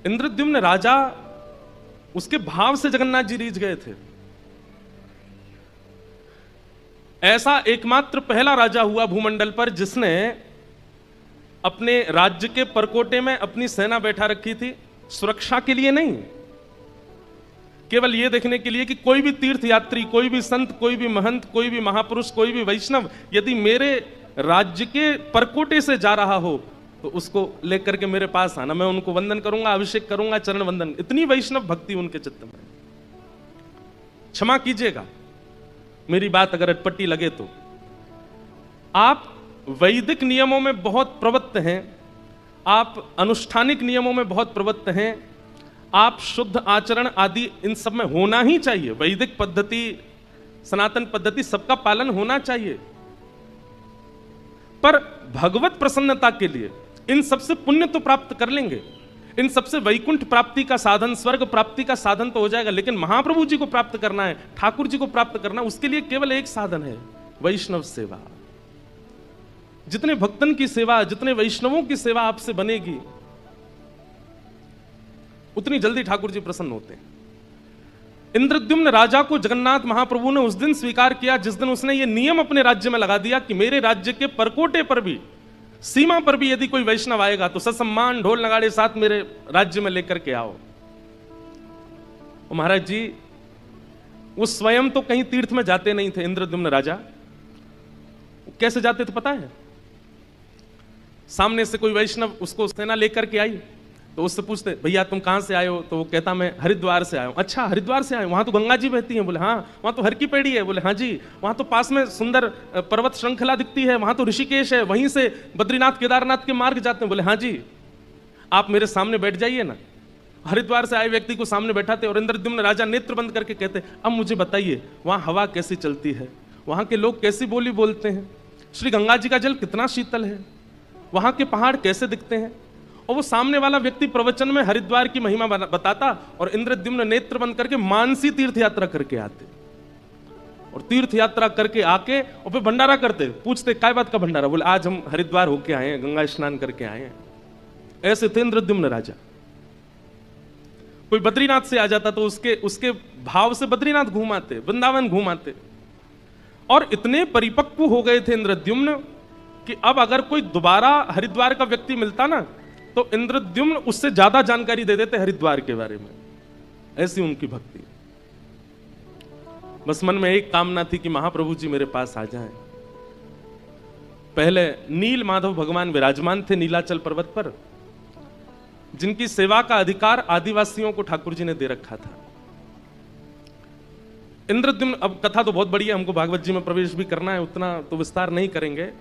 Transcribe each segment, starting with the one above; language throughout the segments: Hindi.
इंद्रद्युम्न राजा, उसके भाव से जगन्नाथ जी रीझ गए थे। ऐसा एकमात्र पहला राजा हुआ भूमंडल पर जिसने अपने राज्य के परकोटे में अपनी सेना बैठा रखी थी, सुरक्षा के लिए नहीं, केवल यह देखने के लिए कि कोई भी तीर्थयात्री, कोई भी संत, कोई भी महंत, कोई भी महापुरुष, कोई भी वैष्णव यदि मेरे राज्य के परकोटे से जा रहा हो तो उसको लेकर के मेरे पास आना, मैं उनको वंदन करूंगा, अभिषेक करूंगा, चरण वंदन। इतनी वैष्णव भक्ति उनके चित्त में। क्षमा कीजिएगा मेरी बात अगर अटपटी लगे तो। आप वैदिक नियमों में बहुत प्रवृत्त हैं, आप अनुष्ठानिक नियमों में बहुत प्रवृत्त हैं, आप शुद्ध आचरण आदि इन सब में होना ही चाहिए। वैदिक पद्धति, सनातन पद्धति, सबका पालन होना चाहिए। पर भगवत प्रसन्नता के लिए इन सबसे पुण्य तो प्राप्त कर लेंगे, इन सबसे वैकुंठ प्राप्ति का साधन, स्वर्ग प्राप्ति का साधन तो हो जाएगा, लेकिन महाप्रभु जी को प्राप्त करना है, ठाकुर जी को प्राप्त करना है, उसके लिए केवल एक साधन है, वैष्णव सेवा। जितने भक्तन की सेवा, जितने वैष्णवों की सेवा आपसे बनेगी, उतनी जल्दी ठाकुर जी प्रसन्न होते हैं। इंद्रद्युम्न राजा को जगन्नाथ महाप्रभु ने उस दिन स्वीकार किया जिस दिन उसने ये नियम अपने राज्य में लगा दिया कि मेरे राज्य के परकोटे पर भी, सीमा पर भी यदि कोई वैष्णव आएगा तो ससम्मान ढोल नगाड़े साथ मेरे राज्य में लेकर के आओ। और महाराज जी वो स्वयं तो कहीं तीर्थ में जाते नहीं थे। इंद्रद्युम्न राजा कैसे जाते थे पता है? सामने से कोई वैष्णव उसको सेना लेकर के आई तो उससे पूछते, भैया तुम कहां से आए हो? तो वो कहता मैं हरिद्वार से आया हूं। अच्छा हरिद्वार से आए, वहां तो गंगा जी बहती हैं? बोले हाँ। वहां तो हर की पेड़ी है? बोले हाँ जी। वहां तो पास में सुंदर पर्वत श्रृंखला दिखती है, वहां तो ऋषिकेश है, वहीं से बद्रीनाथ केदारनाथ के मार्ग जाते हैं? बोले हाँ जी। आप मेरे सामने बैठ जाइए ना। हरिद्वार से आए व्यक्ति को सामने बैठाते और इंद्रद्युम्न राजा नेत्र बंद करके कहते, अब मुझे बताइए वहां हवा कैसी चलती है, वहां के लोग कैसी बोली बोलते हैं, श्री गंगा जी का जल कितना शीतल है, वहां के पहाड़ कैसे दिखते हैं। और वो सामने वाला व्यक्ति प्रवचन में हरिद्वार की महिमा बताता और इंद्रद्युम्न नेत्र बंद करके मानसी तीर्थ यात्रा करके आते, और तीर्थ यात्रा करके आके और फिर भंडारा करते। पूछते काय बात का भंडारा? बोले आज हम हरिद्वार होके आए हैं, गंगा स्नान करके आए हैं। ऐसे थे इंद्रद्युम्न राजा। कोई बद्रीनाथ से आ जाता तो उसके भाव से बद्रीनाथ घूमाते, वृंदावन घूमाते। और इतने परिपक्व हो गए थे इंद्रद्युम्न कि अब अगर कोई दोबारा हरिद्वार का व्यक्ति मिलता ना तो इंद्रद्युम्न उससे ज्यादा जानकारी दे देते हरिद्वार के बारे में। ऐसी उनकी भक्ति। बस मन में एक कामना थी कि महाप्रभु जी मेरे पास आ जाएं। पहले नील माधव भगवान विराजमान थे नीलाचल पर्वत पर, जिनकी सेवा का अधिकार आदिवासियों को ठाकुर जी ने दे रखा था। इंद्रद्युम्न, अब कथा तो बहुत बड़ी है, हमको भागवत जी में प्रवेश भी करना है, उतना तो विस्तार नहीं करेंगे।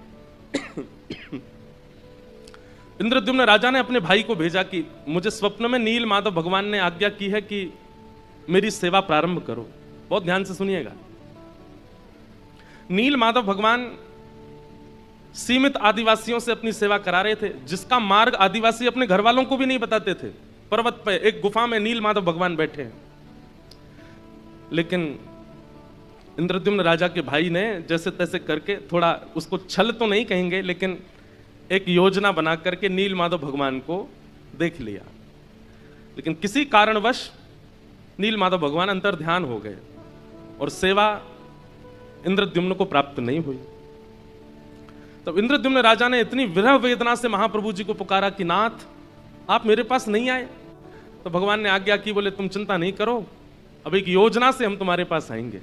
इंद्रद्युम्न राजा ने अपने भाई को भेजा कि मुझे स्वप्न में नील माधव भगवान ने आज्ञा की है कि मेरी सेवा प्रारंभ करो। बहुत ध्यान से सुनिएगा। नील माधव भगवान सीमित आदिवासियों से अपनी सेवा करा रहे थे, जिसका मार्ग आदिवासी अपने घर वालों को भी नहीं बताते थे। पर्वत पे एक गुफा में नील माधव भगवान बैठे हैं। लेकिन इंद्रद्युम्न राजा के भाई ने जैसे तैसे करके, थोड़ा उसको छल तो नहीं कहेंगे, लेकिन एक योजना बना करके नील माधव भगवान को देख लिया। लेकिन किसी कारणवश नील माधव भगवान अंतर ध्यान हो गए और सेवा इंद्रद्युम्न को प्राप्त नहीं हुई। तब इंद्रद्युम्न राजा ने इतनी विरह वेदना से महाप्रभु जी को पुकारा कि नाथ आप मेरे पास नहीं आए। तो भगवान ने आज्ञा की, बोले तुम चिंता नहीं करो, अब एक योजना से हम तुम्हारे पास आएंगे।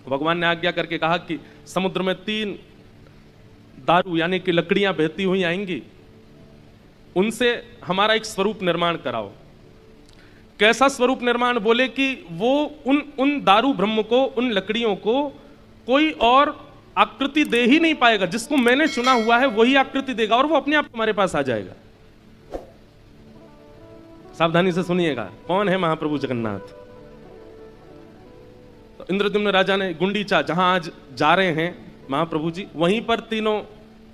भगवान ने आज्ञा करके कहा कि समुद्र में 3 दारू यानी कि लकड़ियां बहती हुई आएंगी, उनसे हमारा एक स्वरूप निर्माण कराओ। कैसा स्वरूप निर्माण? बोले कि वो उन दारू ब्रह्म को, उन लकड़ियों को कोई और आकृति दे ही नहीं पाएगा, जिसको मैंने चुना हुआ है वही आकृति देगा और वो अपने आप तुम्हारे पास आ जाएगा। सावधानी से सुनिएगा, कौन है महाप्रभु जगन्नाथ। तो इंद्रद्युम्न राजा ने गुंडीचा, जहां आज जा रहे हैं महाप्रभु जी, वहीं पर तीनों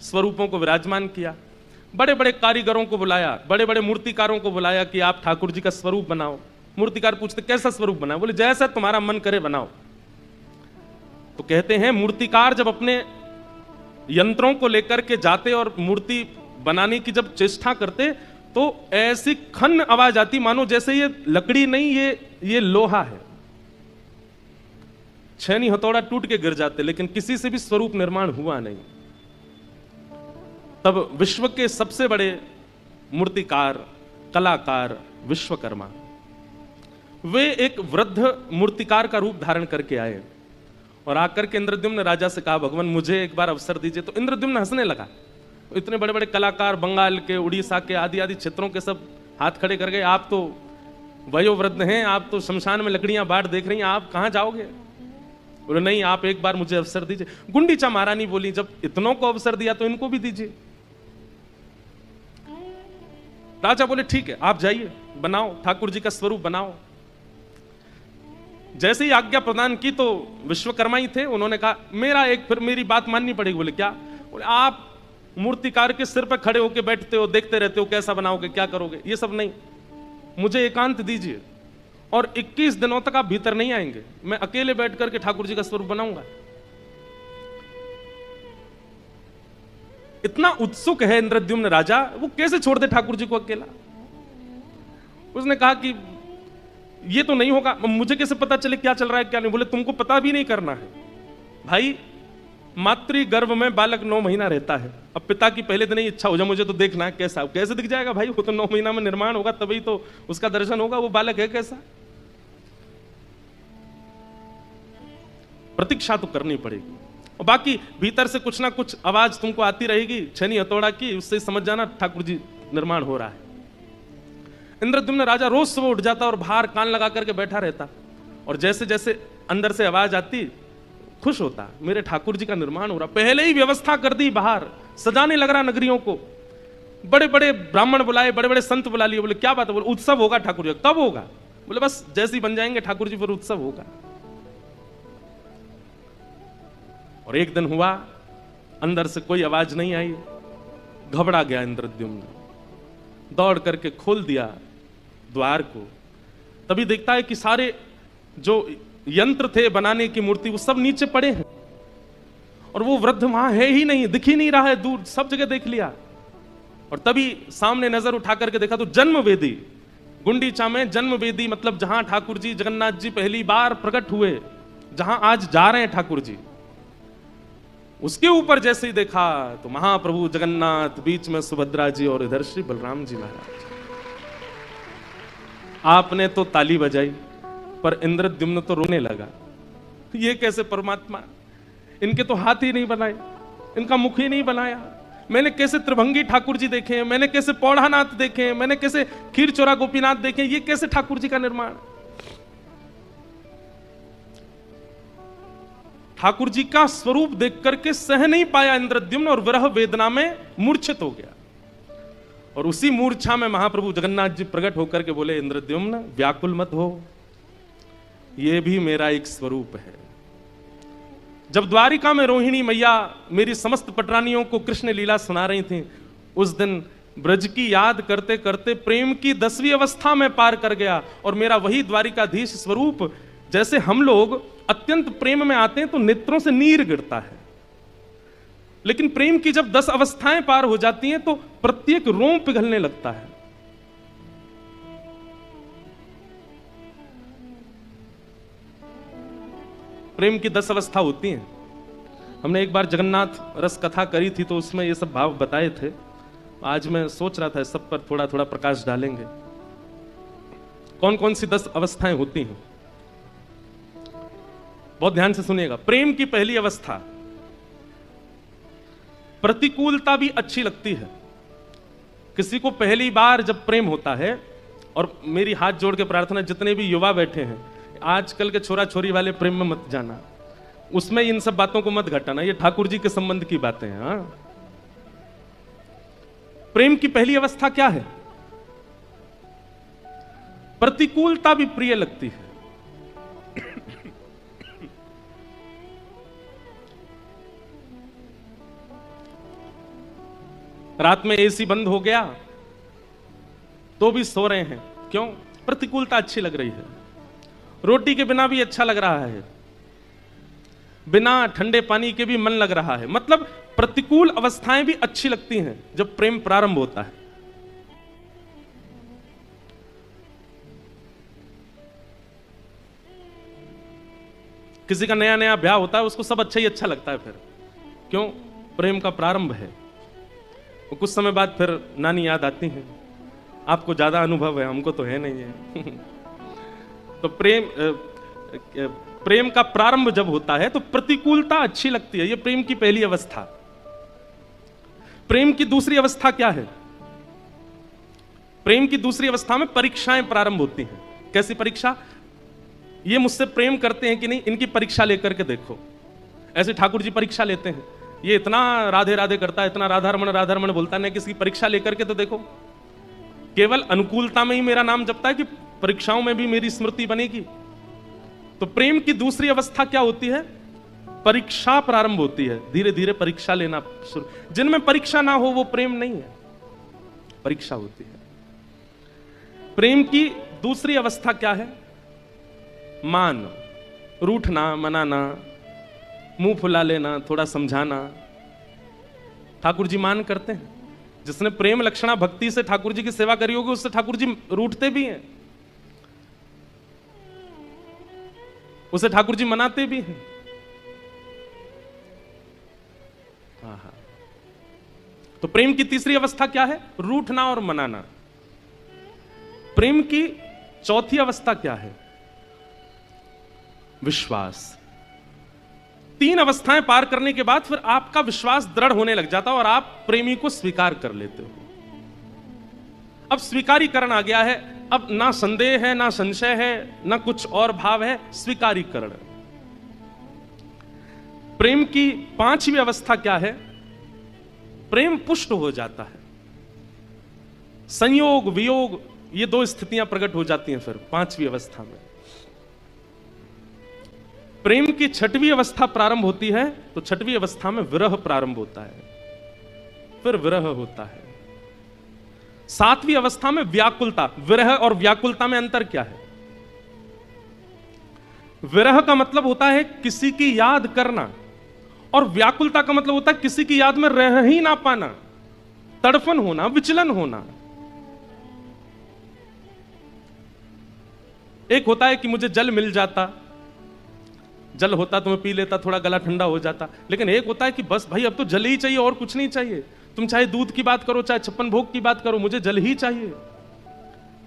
स्वरूपों को विराजमान किया। बड़े बड़े कारीगरों को बुलाया, बड़े बड़े मूर्तिकारों को बुलाया कि आप ठाकुर जी का स्वरूप बनाओ। मूर्तिकार पूछते कैसा स्वरूप बनाओ? बोले जैसा तुम्हारा मन करे बनाओ। तो कहते हैं मूर्तिकार जब अपने यंत्रों को लेकर के जाते और मूर्ति बनाने की जब चेष्टा करते तो ऐसी खन्न आवाज आती मानो जैसे ये लकड़ी नहीं, ये लोहा है। छेनी हथौड़ा टूट के गिर जाते, लेकिन किसी से भी स्वरूप निर्माण हुआ नहीं। तब विश्व के सबसे बड़े मूर्तिकार, कलाकार विश्वकर्मा, वे एक वृद्ध मूर्तिकार का रूप धारण करके आए और आकर के इंद्रद्युम्न राजा से कहा, भगवान मुझे एक बार अवसर दीजिए। तो इंद्रद्युम्न हंसने लगा। इतने बड़े बड़े कलाकार, बंगाल के, उड़ीसा के, आदि आदि क्षेत्रों के सब हाथ खड़े कर गए। आप तो वयोवृद्ध हैं, आप तो शमशान में लकड़ियां बांट देख रही हैं, आप कहां जाओगे? बोले नहीं, आप एक बार मुझे अवसर दीजिए। गुंडीचा महारानी बोली, जब इतनों को अवसर दिया तो इनको भी दीजिए। राजा बोले ठीक है, आप जाइए, बनाओ, ठाकुर जी का स्वरूप बनाओ। जैसे ही आज्ञा प्रदान की तो विश्वकर्मा ही थे, उन्होंने कहा फिर मेरी बात माननी पड़ेगी। बोले क्या? बोले आप मूर्तिकार के सिर पर खड़े होकर बैठते हो, देखते रहते हो कैसा बनाओगे, क्या करोगे, ये सब नहीं, मुझे एकांत दीजिए और 21 दिनों तक आप भीतर नहीं आएंगे, मैं अकेले बैठ करके ठाकुर जी का स्वरूप बनाऊंगा। इतना उत्सुक है इंद्रद्युम्न राजा, वो कैसे छोड़ दे ठाकुर जी को अकेला? उसने कहा कि ये तो नहीं होगा, मुझे कैसे पता चले क्या चल रहा है क्या नहीं? बोले तुमको पता भी नहीं करना है भाई, मातृ गर्भ में बालक 9 महीना रहता है। अब पिता की पहले दिन ही इच्छा हो जाए मुझे तो देखना है, कैसे दिख जाएगा भाई? वो तो 9 महीना में निर्माण होगा, तभी तो उसका दर्शन होगा, वो बालक है कैसा? प्रतीक्षा तो करनी पड़ेगी। और बाकी भीतर से कुछ ना कुछ आवाज तुमको आती रहेगी छेनी हथौड़ा की, उससे समझ जाना ठाकुर जी निर्माण हो रहा है। इंद्रद्युम्न राजा रोज सुबह उठ जाता और बाहर कान लगा करके बैठा रहता, और जैसे जैसे अंदर से आवाज आती खुश होता, मेरे ठाकुर जी का निर्माण हो रहा। पहले ही व्यवस्था कर दी, बाहर सजाने लग रहा नगरियों को, बड़े बड़े ब्राह्मण बुलाए, बड़े बड़े संत बुला लिए। बोले क्या बात है? बोले उत्सव होगा ठाकुर जी। कब होगा? बोले बस जैसे ही बन जाएंगे ठाकुर जी फिर उत्सव होगा। और एक दिन हुआ, अंदर से कोई आवाज नहीं आई, घबरा गया इंद्रद्युम्न, दौड़ करके खोल दिया द्वार को। तभी देखता है कि सारे जो यंत्र थे बनाने की मूर्ति वो सब नीचे पड़े हैं, और वो वृद्ध वहां है ही नहीं, दिख ही नहीं रहा है, दूर सब जगह देख लिया। और तभी सामने नजर उठा करके देखा तो जन्म वेदी, गुंडीचा में जन्म वेदी, मतलब जहां ठाकुर जी जगन्नाथ जी पहली बार प्रकट हुए, जहां आज जा रहे हैं ठाकुर जी, उसके ऊपर जैसे ही देखा तो महाप्रभु जगन्नाथ, बीच में सुभद्रा जी और इधर श्री बलराम जी महाराज। आपने तो ताली बजाई पर इंद्रद्युम्न तो रोने लगा, ये कैसे परमात्मा, इनके तो हाथ ही नहीं बनाए, इनका मुख ही नहीं बनाया, मैंने कैसे त्रिभंगी ठाकुर जी देखे हैं, मैंने कैसे पौढ़ानाथ देखे हैं, मैंने कैसे खीरचोरा गोपीनाथ देखे हैं, ये कैसे ठाकुर जी का निर्माण? ठाकुर जी का स्वरूप देख करके सह नहीं पाया इंद्रद्युम्न और विरह वेदना में मूर्छित हो गया। और उसी मूर्छा में महाप्रभु जगन्नाथ जी प्रकट होकर के बोले, इंद्रद्युम्न व्याकुल मत हो, यह भी मेरा एक स्वरूप है। जब द्वारिका में रोहिणी मैया मेरी समस्त पटरानियों को कृष्ण लीला सुना रही थी, उस दिन ब्रज की याद करते करते प्रेम की 10वीं अवस्था में पार कर गया, और मेरा वही द्वारिकाधीश स्वरूप, जैसे हम लोग अत्यंत प्रेम में आते हैं तो नेत्रों से नीर गिरता है, लेकिन प्रेम की जब 10 अवस्थाएं पार हो जाती हैं तो प्रत्येक रोम पिघलने लगता है। प्रेम की 10 अवस्था होती हैं। हमने एक बार जगन्नाथ रस कथा करी थी तो उसमें ये सब भाव बताए थे। आज मैं सोच रहा था सब पर थोड़ा थोड़ा प्रकाश डालेंगे, कौन कौन सी 10 अवस्थाएं होती हैं। बहुत ध्यान से सुनिएगा। प्रेम की पहली अवस्था, प्रतिकूलता भी अच्छी लगती है। किसी को पहली बार जब प्रेम होता है, और मेरी हाथ जोड़ के प्रार्थना जितने भी युवा बैठे हैं, आजकल के छोरा छोरी वाले प्रेम में मत जाना, उसमें इन सब बातों को मत घटाना, ये ठाकुर जी के संबंध की बातें हैं। हाँ, प्रेम की पहली अवस्था क्या है? प्रतिकूलता भी प्रिय लगती है। रात में एसी बंद हो गया तो भी सो रहे हैं, क्यों? प्रतिकूलता अच्छी लग रही है। रोटी के बिना भी अच्छा लग रहा है, बिना ठंडे पानी के भी मन लग रहा है। मतलब प्रतिकूल अवस्थाएं भी अच्छी लगती हैं जब प्रेम प्रारंभ होता है। किसी का नया नया ब्याह होता है, उसको सब अच्छा ही अच्छा लगता है। फिर क्यों? प्रेम का प्रारंभ है। वो कुछ समय बाद फिर नानी याद आती है। आपको ज्यादा अनुभव है, हमको तो है नहीं है। तो प्रेम का प्रारंभ जब होता है तो प्रतिकूलता अच्छी लगती है। ये प्रेम की पहली अवस्था। प्रेम की दूसरी अवस्था क्या है? प्रेम की दूसरी अवस्था में परीक्षाएं प्रारंभ होती हैं। कैसी परीक्षा? ये मुझसे प्रेम करते हैं कि नहीं, इनकी परीक्षा लेकर के देखो। ऐसे ठाकुर जी परीक्षा लेते हैं। ये इतना राधे राधे करता है, इतना राधारमण बोलता है, किसी की परीक्षा लेकर के तो देखो। केवल अनुकूलता में ही मेरा नाम जपता है कि परीक्षाओं में भी मेरी स्मृति बनेगी। तो प्रेम की दूसरी अवस्था क्या होती है? परीक्षा प्रारंभ होती है। धीरे धीरे परीक्षा लेना शुरू। जिनमें परीक्षा ना हो वो प्रेम नहीं है, परीक्षा होती है। प्रेम की दूसरी अवस्था क्या है? मान, रूठना, मनाना, मुंह फुला लेना, थोड़ा समझाना। ठाकुर जी मान करते हैं। जिसने प्रेम लक्षणा भक्ति से ठाकुर जी की सेवा करी होगी, उससे ठाकुर जी रूठते भी हैं, उसे ठाकुर जी मनाते भी हैं। तो प्रेम की तीसरी अवस्था क्या है? रूठना और मनाना। प्रेम की चौथी अवस्था क्या है? विश्वास। तीन अवस्थाएं पार करने के बाद फिर आपका विश्वास दृढ़ होने लग जाता है और आप प्रेमी को स्वीकार कर लेते हो। अब स्वीकारीकरण आ गया है। अब ना संदेह है, ना संशय है, ना कुछ और भाव है, स्वीकारीकरण। प्रेम की पांचवी अवस्था क्या है? प्रेम पुष्ट हो जाता है। संयोग वियोग ये दो स्थितियां प्रकट हो जाती हैं फिर पांचवी अवस्था में। प्रेम की छठवीं अवस्था प्रारंभ होती है तो छठवीं अवस्था में विरह प्रारंभ होता है, फिर विरह होता है। सातवीं अवस्था में व्याकुलता। विरह और व्याकुलता में अंतर क्या है? विरह का मतलब होता है किसी की याद करना, और व्याकुलता का मतलब होता है किसी की याद में रह ही ना पाना, तड़फन होना, विचलन होना। एक होता है कि मुझे जल मिल जाता, जल होता तो मैं पी लेता, थोड़ा गला ठंडा हो जाता। लेकिन एक होता है कि बस भाई अब तो जल ही चाहिए और कुछ नहीं चाहिए। तुम चाहे दूध की बात करो, चाहे 56 भोग की बात करो, मुझे जल ही चाहिए।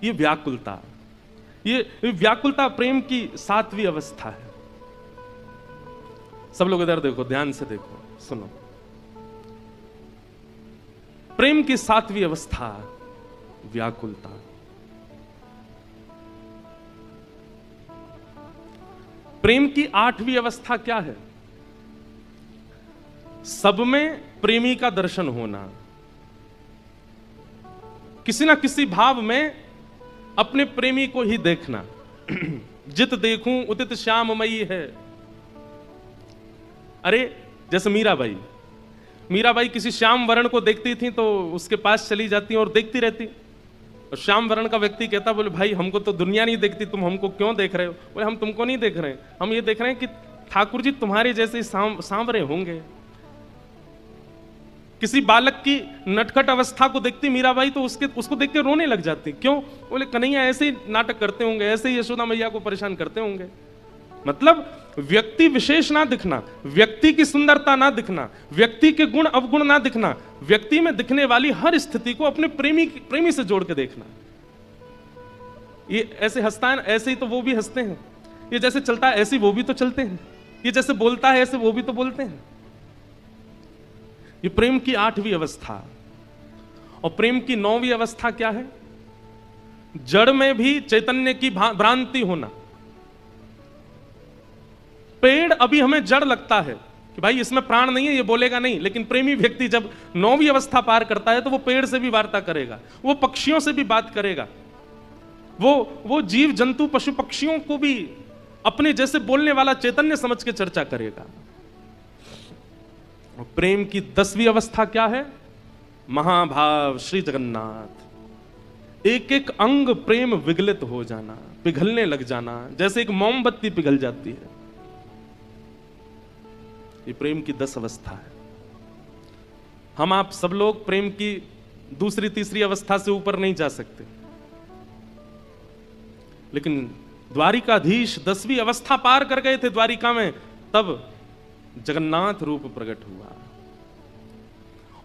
ये व्याकुलता, ये व्याकुलता प्रेम की सातवीं अवस्था है। सब लोग इधर देखो, ध्यान से देखो, सुनो। प्रेम की सातवीं अवस्था व्याकुलता। प्रेम की आठवीं अवस्था क्या है? सब में प्रेमी का दर्शन होना। किसी ना किसी भाव में अपने प्रेमी को ही देखना। जित देखूं उदित श्याममयी है। अरे जैसे मीराबाई किसी श्याम वर्ण को देखती थी तो उसके पास चली जाती और देखती रहती। और श्याम वर्ण का व्यक्ति कहता, बोले भाई हमको तो दुनिया नहीं देखती, तुम हमको क्यों देख रहे हो? बोले हम तुमको नहीं देख रहे हैं, हम ये देख रहे हैं कि ठाकुर जी तुम्हारे जैसे सांवरे होंगे। किसी बालक की नटखट अवस्था को देखती मीराबाई तो उसको देख के रोने लग जाती। क्यों? बोले कन्हैया ऐसे ही नाटक करते होंगे, ऐसे ही यशोदा मैया को परेशान करते होंगे। मतलब व्यक्ति विशेष ना दिखना, व्यक्ति की सुंदरता ना दिखना, व्यक्ति के गुण अवगुण ना दिखना, व्यक्ति में दिखने वाली हर स्थिति को अपने प्रेमी से जोड़ के देखना। ये ऐसे हंसता है, ऐसे ही तो वो भी हंसते हैं। ये जैसे चलता है ऐसे वो भी तो चलते हैं। ये जैसे बोलता है ऐसे वो भी तो बोलते हैं। ये प्रेम की आठवीं अवस्था। और प्रेम की नौवीं अवस्था क्या है? जड़ में भी चैतन्य की भ्रांति होना। पेड़ अभी हमें जड़ लगता है कि भाई इसमें प्राण नहीं है, ये बोलेगा नहीं, लेकिन प्रेमी व्यक्ति जब नौवीं अवस्था पार करता है तो वो पेड़ से भी वार्ता करेगा, वो पक्षियों से भी बात करेगा, वो जीव जंतु पशु पक्षियों को भी अपने जैसे बोलने वाला चैतन्य समझ के चर्चा करेगा। प्रेम की 10वीं अवस्था क्या है? महाभाव श्री जगन्नाथ। एक एक अंग प्रेम विगलित हो जाना, पिघलने लग जाना, जैसे एक मोमबत्ती पिघल जाती है। ये प्रेम की 10 अवस्था है। हम आप सब लोग प्रेम की दूसरी तीसरी अवस्था से ऊपर नहीं जा सकते, लेकिन द्वारिकाधीश 10वीं अवस्था पार कर गए थे द्वारिका में, तब जगन्नाथ रूप प्रकट हुआ।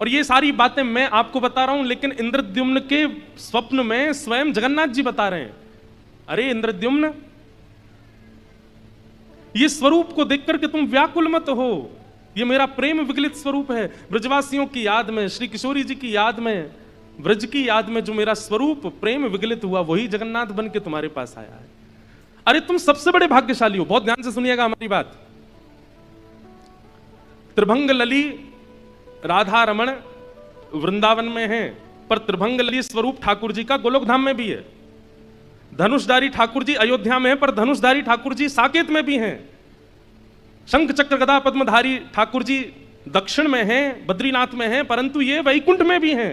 और ये सारी बातें मैं आपको बता रहा हूं, लेकिन इंद्रद्युम्न के स्वप्न में स्वयं जगन्नाथ जी बता रहे हैं, अरे इंद्रद्युम्न, ये स्वरूप को देख करके तुम व्याकुल मत हो, ये मेरा प्रेम विगलित स्वरूप है। ब्रजवासियों की याद में, श्री किशोरी जी की याद में, ब्रज की याद में जो मेरा स्वरूप प्रेम विगलित हुआ, वही जगन्नाथ बन के तुम्हारे पास आया है। अरे तुम सबसे बड़े भाग्यशाली हो। बहुत ध्यान से सुनिएगा हमारी बात। त्रिभंग लली राधा रमण वृंदावन में है, पर त्रिभंग लली स्वरूप ठाकुर जी का गोलोक धाम में भी है। धनुषधारी ठाकुर जी अयोध्या में है, पर धनुषधारी ठाकुर जी साकेत में भी हैं। शंख चक्र गदा पद्मधारी ठाकुर जी दक्षिण में हैं, बद्रीनाथ में हैं, परंतु ये वैकुंठ में भी हैं।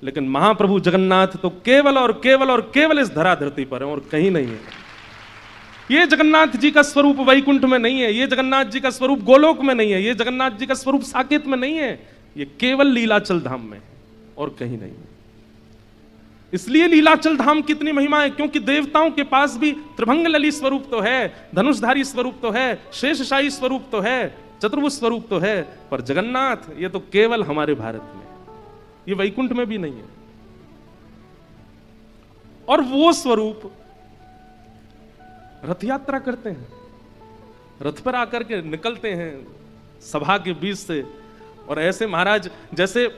लेकिन महाप्रभु जगन्नाथ तो केवल और केवल और केवल इस धरा धरती पर है और कहीं नहीं है। ये जगन्नाथ जी का स्वरूप वैकुंठ में नहीं है, ये जगन्नाथ जी का स्वरूप गोलोक में नहीं है, ये जगन्नाथ जी का स्वरूप साकेत में नहीं है, ये केवल लीलाचल धाम में है और कहीं नहीं है। इसलिए लीलाचल धाम की इतनी महिमा है, क्योंकि देवताओं के पास भी त्रिभंग लली स्वरूप तो है, धनुषधारी स्वरूप तो है, शेषशाही स्वरूप तो है, चतुर्भुज स्वरूप तो है, पर जगन्नाथ ये तो केवल हमारे भारत में, ये वैकुंठ में भी नहीं है। और वो स्वरूप रथ यात्रा करते हैं, रथ पर आकर के निकलते हैं सभा के बीच से। और ऐसे महाराज, जैसे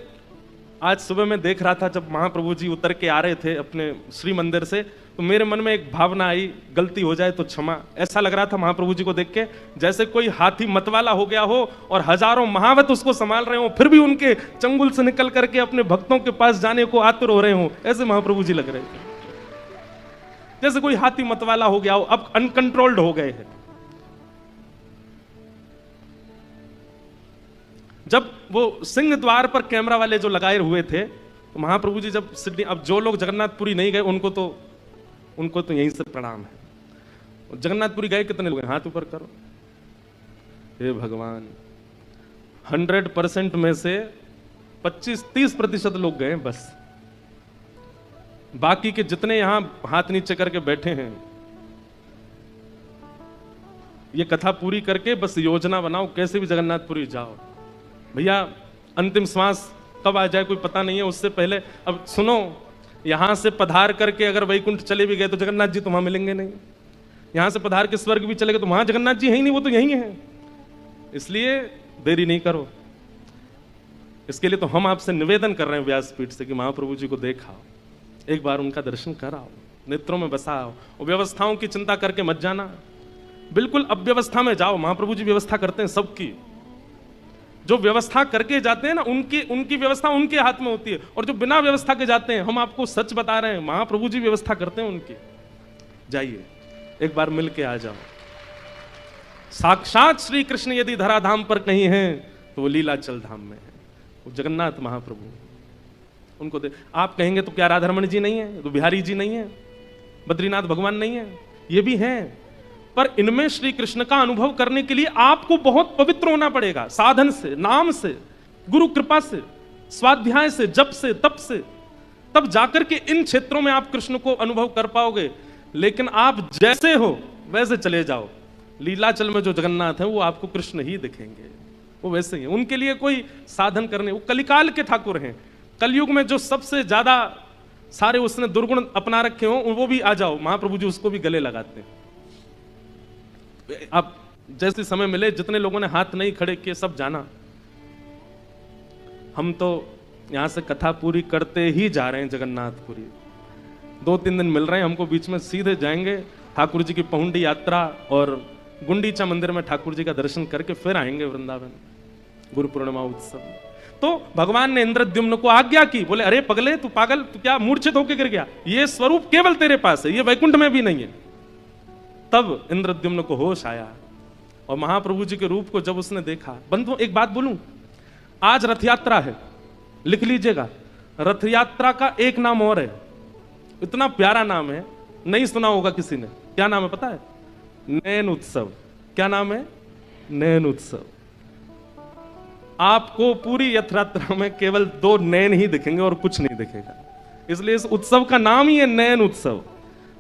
आज सुबह मैं देख रहा था जब महाप्रभु जी उतर के आ रहे थे अपने श्री मंदिर से, तो मेरे मन में एक भावना आई, गलती हो जाए तो क्षमा। ऐसा लग रहा था महाप्रभु जी को देख के जैसे कोई हाथी मतवाला हो गया हो और हजारों महावत उसको संभाल रहे हो, फिर भी उनके चंगुल से निकल करके अपने भक्तों के पास जाने को आतुर हो रहे हो। ऐसे महाप्रभु जी लग रहे थे, जैसे कोई हाथी मतवाला हो गया हो, अब अनकंट्रोल्ड हो गए हैं। जब वो सिंह द्वार पर कैमरा वाले जो लगाए हुए थे, तो महाप्रभु जी जब सिडनी, अब जो लोग जगन्नाथपुरी नहीं गए उनको तो यहीं से प्रणाम है। जगन्नाथपुरी गए कितने लोग हैं? हाथ ऊपर करो। हे भगवान, 100% में से 25-30% लोग गए बस। बाकी के जितने यहां हाथ नीचे करके बैठे हैं, ये कथा पूरी करके बस योजना बनाओ कैसे भी जगन्नाथपुरी जाओ। भैया अंतिम श्वास कब आ जाए कोई पता नहीं है, उससे पहले अब सुनो, यहां से पधार करके अगर वैकुंठ चले भी गए तो जगन्नाथ जी तो वहां मिलेंगे नहीं। यहां से पधार के स्वर्ग भी चले गए तो वहां जगन्नाथ जी है ही नहीं, वो तो यहीं है। इसलिए देरी नहीं करो। इसके लिए तो हम आपसे निवेदन कर रहे हैं व्यासपीठ से कि महाप्रभु जी को देखा, एक बार उनका दर्शन कराओ, नेत्रों में बसाओ। और व्यवस्थाओं की चिंता करके मत जाना, बिल्कुल अव्यवस्था में जाओ। महाप्रभु जी व्यवस्था करते हैं सबकी, जो व्यवस्था करके जाते हैं ना, उनकी व्यवस्था उनके हाथ में होती है। और जो बिना व्यवस्था के जाते हैं, हम आपको सच बता रहे हैं, महाप्रभु जी व्यवस्था करते हैं उनकी। जाइए एक बार मिल के आ जाओ। साक्षात श्री कृष्ण यदि धराधाम पर कहीं हैं तो वो लीलाचल धाम में है, वो जगन्नाथ महाप्रभु। उनको आप कहेंगे तो क्या राधारमण जी नहीं है, तो बिहारी जी नहीं है, बद्रीनाथ भगवान नहीं है? ये भी हैं, पर इनमें श्री कृष्ण का अनुभव करने के लिए आपको बहुत पवित्र होना पड़ेगा, साधन से, नाम से, गुरु कृपा से, स्वाध्याय से, जप से, तप से। तब जाकर के इन क्षेत्रों में आप कृष्ण को अनुभव कर पाओगे। लेकिन आप जैसे हो वैसे चले जाओ, लीलाचल में जो जगन्नाथ है वो आपको कृष्ण ही दिखेंगे, वो वैसे ही। उनके लिए कोई साधन करने, वो कलिकाल के ठाकुर हैं। कलयुग में जो सबसे ज्यादा सारे उसने दुर्गुण अपना रखे हो, वो भी आ जाओ, महाप्रभु जी उसको भी गले लगाते हैं। आप जैसे समय मिले, जितने लोगों ने हाथ नहीं खड़े किए सब जाना। हम तो यहां से कथा पूरी करते ही जा रहे हैं जगन्नाथपुरी। 2-3 दिन मिल रहे हैं हमको, बीच में सीधे जाएंगे ठाकुर जी की पहुंडी यात्रा और गुंडीचा मंदिर में ठाकुर जी का दर्शन करके फिर आएंगे वृंदावन, गुरु पूर्णिमा उत्सव। तो भगवान ने इंद्रद्युम्न को आज्ञा की, बोले अरे पगले, तू पागल, तू क्या मूर्छित होकर गिर गया? ये स्वरूप केवल तेरे पास है, ये वैकुंठ में भी नहीं है। तब इंद्रद्युम्न को होश आया और महाप्रभु जी के रूप को जब उसने देखा। बंधु एक बात बोलूं, आज रथ यात्रा है, लिख लीजिएगा। रथ यात्रा का एक नाम और है, इतना प्यारा नाम है, नहीं सुना होगा किसी ने। क्या नाम है पता है? नयन उत्सव। क्या नाम है? नयन उत्सव। आपको पूरी रथ यात्रा में केवल 2 नयन ही दिखेंगे और कुछ नहीं दिखेगा। इसलिए इस उत्सव का नाम ही है नयन उत्सव।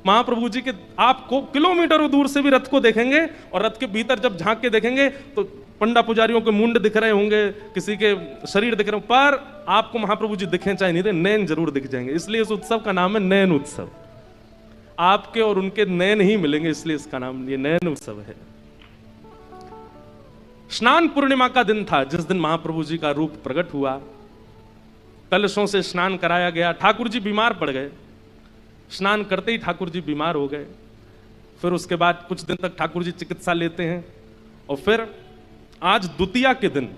महाप्रभु जी के आपको किलोमीटरों दूर से भी रथ को देखेंगे, और रथ के भीतर जब झांक के देखेंगे तो पंडा पुजारियों के मुंड दिख रहे होंगे, किसी के शरीर दिख रहे होंगे, पर आपको महाप्रभु जी दिखे चाहे नहीं दे, नैन जरूर दिख जाएंगे। इसलिए इस उत्सव का नाम है नैन उत्सव। आपके और उनके नैन ही मिलेंगे, इसलिए इसका नाम ये नैन उत्सव है। स्नान पूर्णिमा का दिन था जिस दिन महाप्रभु जी का रूप प्रकट हुआ। कलशों से स्नान कराया गया। ठाकुर जी बीमार पड़ गए, स्नान करते ही ठाकुर जी बीमार हो गए। फिर उसके बाद कुछ दिन तक ठाकुर जी चिकित्सा लेते हैं, और फिर आज द्वितीया के दिन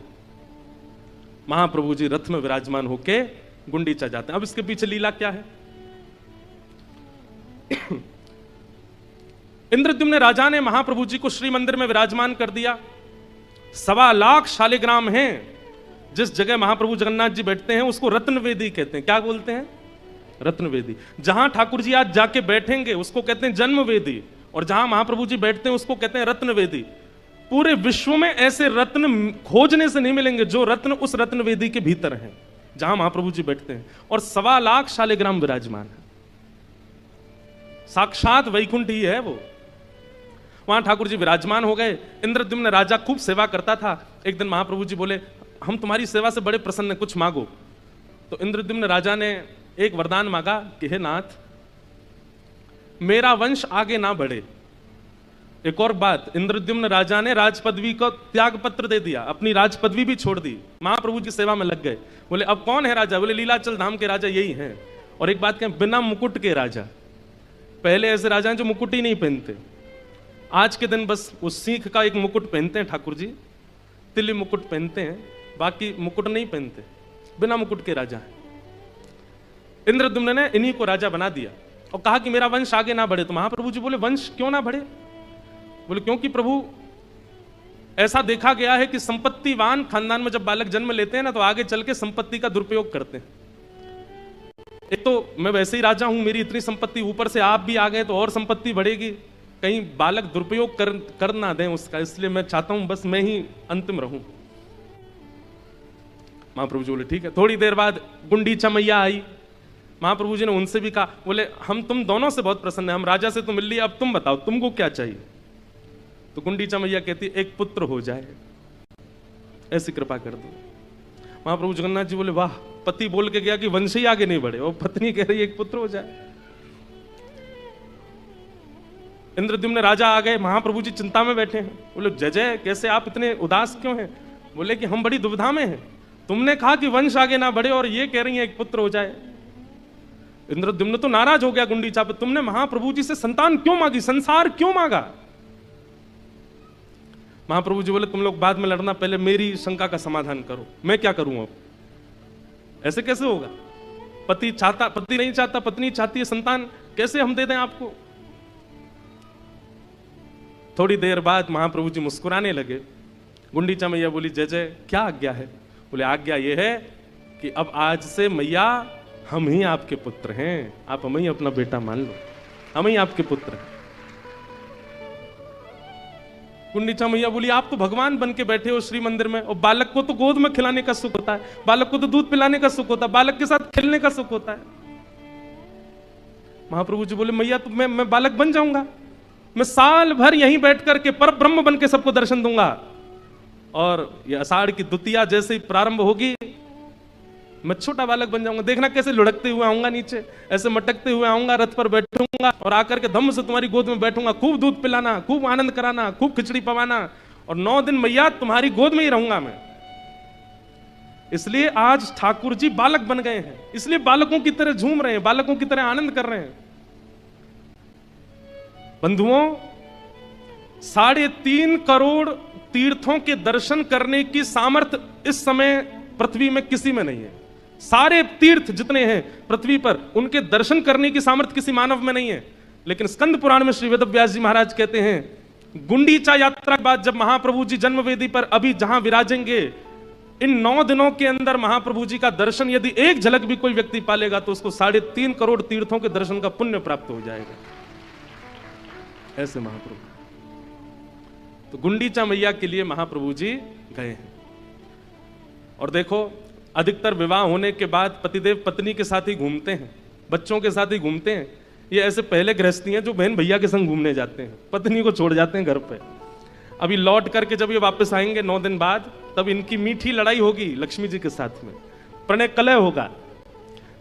महाप्रभु जी रथ में विराजमान होके गुंडीचा जाते हैं। अब इसके पीछे लीला क्या है? इंद्रद्युम्न राजा ने महाप्रभु जी को श्री मंदिर में विराजमान कर दिया। 1.25 लाख शालिग्राम हैं। जिस जगह महाप्रभु जगन्नाथ जी बैठते हैं उसको रत्नवेदी कहते हैं। क्या बोलते हैं? रत्नवेदी। जहां ठाकुर जी आज जाके बैठेंगे उसको कहते हैं जन्मवेदी, और जहां महाप्रभु जी बैठते हैं उसको कहते हैं रत्नवेदी। पूरे विश्व में ऐसे रत्न खोजने से नहीं मिलेंगे जो रत्न उस रत्नवेदी के भीतर हैं, जहां महाप्रभु जी बैठते हैं। और 1.25 लाख शालिग्राम विराजमान है। साक्षात वैकुंठ ही है वो। वहां ठाकुर जी विराजमान हो गए। इंद्रद्युम्न राजा खूब सेवा करता था। एक दिन महाप्रभु जी बोले, हम तुम्हारी सेवा से बड़े प्रसन्न हैं, कुछ मांगो। तो इंद्रद्युम्न राजा ने एक वरदान मांगा कि हे नाथ, मेरा वंश आगे ना बढ़े। एक और बात, इंद्रद्युम्न राजा ने राज पदवी को त्याग पत्र दे दिया, अपनी राज पदवी भी छोड़ दी, महाप्रभु की सेवा में लग गए। बोले अब कौन है राजा? बोले लीलाचल धाम के राजा यही हैं। और एक बात कहें, बिना मुकुट के राजा। पहले ऐसे राजा हैं जो मुकुट ही नहीं पहनते। आज के दिन बस उस सीख का एक मुकुट पहनते हैं ठाकुर जी, तिली मुकुट पहनते हैं, बाकी मुकुट नहीं पहनते, बिना मुकुट के राजा है। इंद्रद्युम्न ने इन्हीं को राजा बना दिया और कहा कि मेरा वंश आगे ना बढ़े। तो महाप्रभु जी बोले वंश क्यों ना बढ़े? बोले क्योंकि प्रभु ऐसा देखा गया है कि संपत्तिवान खानदान में जब बालक जन्म लेते हैं ना तो आगे चल के संपत्ति का दुरुपयोग करते हैं। एक तो मैं वैसे ही राजा हूं, मेरी इतनी संपत्ति, ऊपर से आप भी आ गए तो और संपत्ति बढ़ेगी, कहीं बालक दुरुपयोग कर ना दें उसका, इसलिए मैं चाहता हूं बस मैं ही अंतिम रहूं। महाप्रभु जी बोले ठीक है। थोड़ी देर बाद गुंडीचा मैया आई। महाप्रभु जी ने उनसे भी कहा, बोले हम तुम दोनों से बहुत प्रसन्न हैं, हम राजा से तो मिल लिए, अब तुम बताओ तुमको क्या चाहिए? तो गुंडीचा मैया कहती एक पुत्र हो जाए, ऐसी कृपा कर दो। महाप्रभु जगन्नाथ जी बोले वाह, पति बोल के गया कि वंश ही आगे नहीं बढ़े और पत्नी कह रही एक पुत्र हो जाए। इंद्रद्युम्न राजा आ गए, महाप्रभु जी चिंता में बैठे हैं। बोले जय जय, कैसे आप इतने उदास क्यों हैं? बोले कि हम बड़ी दुविधा में हैं, तुमने कहा कि वंश आगे ना बढ़े और ये कह रही है एक पुत्र हो जाए। इंद्रद्युम्न तो नाराज हो गया गुंडीचा पे, तुमने महाप्रभु जी से संतान क्यों मांगी, संसार क्यों मांगा? महाप्रभु जी बोले तुम लोग बाद में लड़ना, पहले मेरी शंका का समाधान करो, मैं क्या करूं अब? ऐसे कैसे होगा? पति चाहता, पति नहीं चाहता, पत्नी चाहती है संतान, कैसे हम दे दें आपको? थोड़ी देर बाद महाप्रभु जी मुस्कुराने लगे। गुंडीचा मैया बोली जय जय, क्या आज्ञा है? बोले आज्ञा यह है कि अब आज से मैया हम ही आपके पुत्र हैं, आप हमें ही अपना बेटा मान लो, हम ही आपके पुत्र हैं। गुंडीचा मैया बोली आप तो भगवान बन के बैठे हो श्री मंदिर में, और बालक को तो गोद में खिलाने का सुख होता है, बालक को तो दूध पिलाने का सुख होता है, बालक के साथ खेलने का सुख होता है। महाप्रभु जी बोले मैया तो मैं बालक बन जाऊंगा, मैं साल भर यहीं बैठ करके पर ब्रह्म बन के सबको दर्शन दूंगा, और ये आषाढ़ की द्वितीया जैसे ही प्रारंभ होगी मैं छोटा बालक बन जाऊंगा। देखना कैसे लुढ़कते हुए आऊंगा नीचे, ऐसे मटकते हुए आऊंगा, रथ पर बैठूंगा और आकर के धम्म से तुम्हारी गोद में बैठूंगा, खूब दूध पिलाना, खूब आनंद कराना, खूब खिचड़ी पवाना, और 9 दिन मैया तुम्हारी गोद में ही रहूंगा मैं। इसलिए आज ठाकुर जी बालक बन गए हैं, इसलिए बालकों की तरह झूम रहे हैं, बालकों की तरह आनंद कर रहे हैं। बंधुओं, 3.5 करोड़ तीर्थों के दर्शन करने की सामर्थ्य इस समय पृथ्वी में किसी में नहीं है। सारे तीर्थ जितने हैं पृथ्वी पर, उनके दर्शन करने की सामर्थ्य किसी मानव में नहीं है। लेकिन स्कंद पुराण में श्री वेदव्यास जी महाराज कहते हैं गुंडीचा यात्रा के बाद जब महाप्रभु जी जन्मवेदी पर अभी जहां विराजेंगे, इन 9 दिनों के अंदर महाप्रभु जी का दर्शन यदि एक झलक भी कोई व्यक्ति पालेगा तो उसको 3.5 करोड़ तीर्थों के दर्शन का पुण्य प्राप्त हो जाएगा। ऐसे महाप्रभु। तो गुंडीचा मैया के लिए महाप्रभु जी गए हैं। और देखो, अधिकतर विवाह होने के बाद पतिदेव पत्नी के साथ ही घूमते हैं, बच्चों के साथ ही घूमते हैं, ये ऐसे पहले गृहस्थी हैं जो बहन भैया के संग घूमने जाते हैं, पत्नी को छोड़ जाते हैं घर पे। अभी लौट करके जब ये वापस आएंगे 9 दिन बाद, तब इनकी मीठी लड़ाई होगी लक्ष्मी जी के साथ में, प्रणय कलह होगा।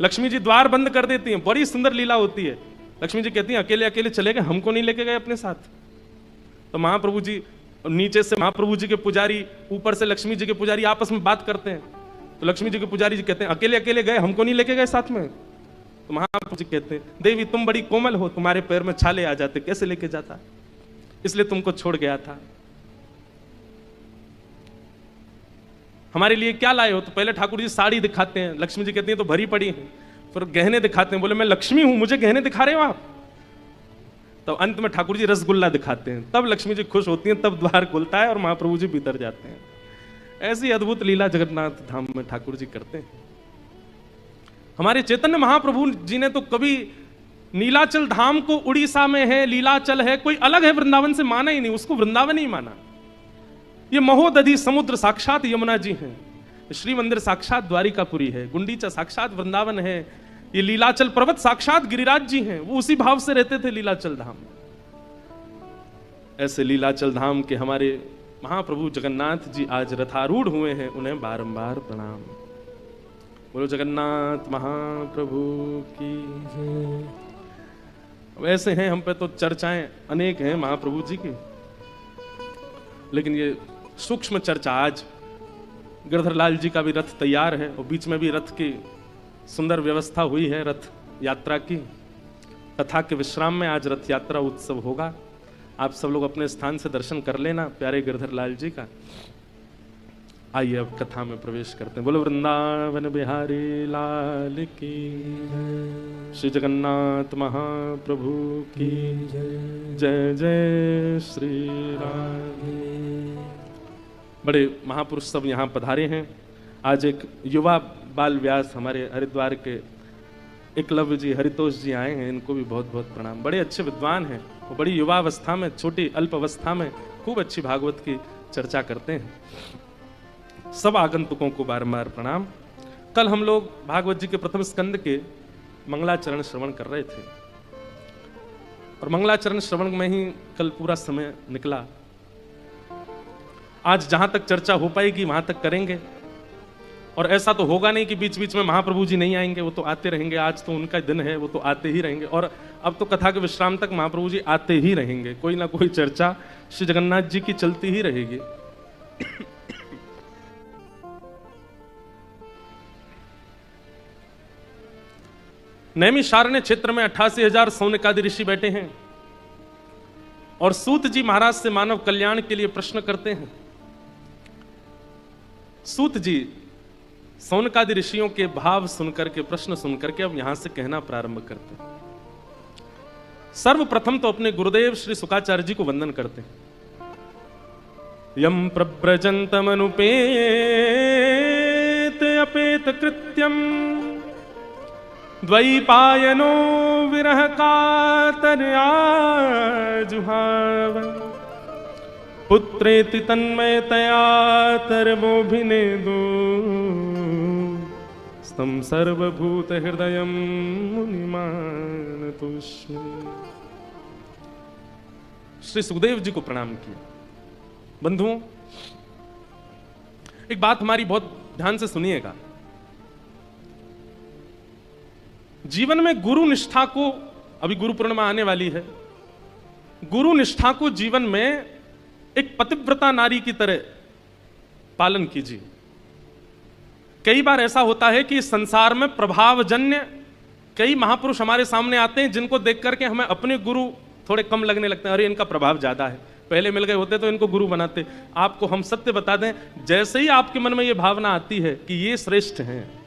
लक्ष्मी जी द्वार बंद कर देती हैं, बड़ी सुंदर लीला होती है। लक्ष्मी जी कहती हैं अकेले अकेले चले गए, हमको नहीं लेके गए अपने साथ। तो महाप्रभु जी नीचे से महाप्रभु जी के पुजारी, ऊपर से लक्ष्मी जी के पुजारी आपस में बात करते हैं। तो लक्ष्मी जी के पुजारी जी कहते हैं अकेले अकेले गए, हमको नहीं लेके गए साथ में। तो महाप्रभु जी कहते हैं देवी तुम बड़ी कोमल हो, तुम्हारे पैर में छाले आ जाते, कैसे लेके जाता, इसलिए तुमको छोड़ गया था। हमारे लिए क्या लाए हो? तो पहले ठाकुर जी साड़ी दिखाते हैं, लक्ष्मी जी कहती हैं तो भरी पड़ी है। फिर गहने दिखाते हैं, बोले मैं लक्ष्मी हूं, मुझे गहने दिखा रहे हो आप। तो अंत में ठाकुर जी रसगुल्ला दिखाते हैं, तब लक्ष्मी जी खुश होती हैं, तब द्वार खुलता है और महाप्रभु जी भीतर जाते हैं। ऐसी अद्भुत लीला जगन्नाथ धाम में ठाकुर जी करते हैं। हमारे चैतन्य महाप्रभु जी ने तो कभी नीलाचल धाम को उड़ीसा में है, लीलाचल है, कोई अलग है वृंदावन से माना ही नहीं, उसको वृंदावन ही माना। ये महोदधि समुद्र साक्षात यमुना जी हैं, श्री मंदिर साक्षात द्वारिकापुरी है, गुंडीचा साक्षात वृंदावन है, ये लीलाचल पर्वत साक्षात गिरिराज जी हैं, वो उसी भाव से रहते थे लीलाचल धाम। ऐसे लीलाचल धाम के हमारे महाप्रभु जगन्नाथ जी आज रथारूढ़ हुए हैं, उन्हें बारंबार प्रणाम। बोलो जगन्नाथ महाप्रभु की जय। अब ऐसे हैं, हम पे तो चर्चाएं अनेक हैं महाप्रभु जी की, लेकिन ये सूक्ष्म चर्चा आज गिरधर लाल जी का भी रथ तैयार है और बीच में भी रथ की सुंदर व्यवस्था हुई है रथ यात्रा की। कथा के विश्राम में आज रथ यात्रा उत्सव होगा, आप सब लोग अपने स्थान से दर्शन कर लेना प्यारे गिरधर लाल जी का। आइए अब कथा में प्रवेश करते हैं। बोलो वृंदावन बिहारी लाल की जय, श्री जगन्नाथ महाप्रभु की जय, जय जय श्री राम। बड़े महापुरुष सब यहाँ पधारे हैं। आज एक युवा बाल व्यास हमारे हरिद्वार के एकलव्य जी हरितोष जी आए हैं, इनको भी बहुत बहुत प्रणाम। बड़े अच्छे विद्वान हैं, वो बड़ी युवा अवस्था में, छोटी अल्प अवस्था में खूब अच्छी भागवत की चर्चा करते हैं। सब आगंतुकों को बारंबार प्रणाम। कल हम लोग भागवत जी के प्रथम स्कंद के मंगलाचरण श्रवण कर रहे थे और मंगलाचरण श्रवण में ही कल पूरा समय निकला। आज जहां तक चर्चा हो पाएगी वहां तक करेंगे, और ऐसा तो होगा नहीं कि बीच बीच में महाप्रभु जी नहीं आएंगे, वो तो आते रहेंगे। आज तो उनका दिन है, वो तो आते ही रहेंगे, और अब तो कथा के विश्राम तक महाप्रभु जी आते ही रहेंगे। कोई ना कोई चर्चा श्री जगन्नाथ जी की चलती ही रहेगी। नैमिषारण्य क्षेत्र में 88,000 सौनकादि ऋषि बैठे हैं और सूत जी महाराज से मानव कल्याण के लिए प्रश्न करते हैं। सूत जी सौनकादि ऋषियों के भाव सुनकर के, प्रश्न सुनकर के अब यहां से कहना प्रारंभ करते हैं। सर्वप्रथम तो अपने गुरुदेव श्री शुकाचार्य जी को वंदन करते हैं। यम प्रव्रजंतमनुपेत अपेत कृत्यम द्वैपायनो विरह कातर्या जुहाव पुत्रेति तन्मयतया तरवोभिनेदो स्तम सर्वभूत हृदयम मुनिमानतोस्मि। श्री सुखदेव जी को प्रणाम किया। बंधुओं, एक बात हमारी बहुत ध्यान से सुनिएगा। जीवन में गुरु निष्ठा को, अभी गुरु पूर्णिमा आने वाली है, गुरु निष्ठा को जीवन में एक पतिव्रता नारी की तरह पालन कीजिए। कई बार ऐसा होता है कि संसार में प्रभावजन्य कई महापुरुष हमारे सामने आते हैं जिनको देख करके हमें अपने गुरु थोड़े कम लगने लगते हैं। अरे इनका प्रभाव ज्यादा है, पहले मिल गए होते तो इनको गुरु बनाते। आपको हम सत्य बता दें, जैसे ही आपके मन में यह भावना आती है कि ये श्रेष्ठ हैं,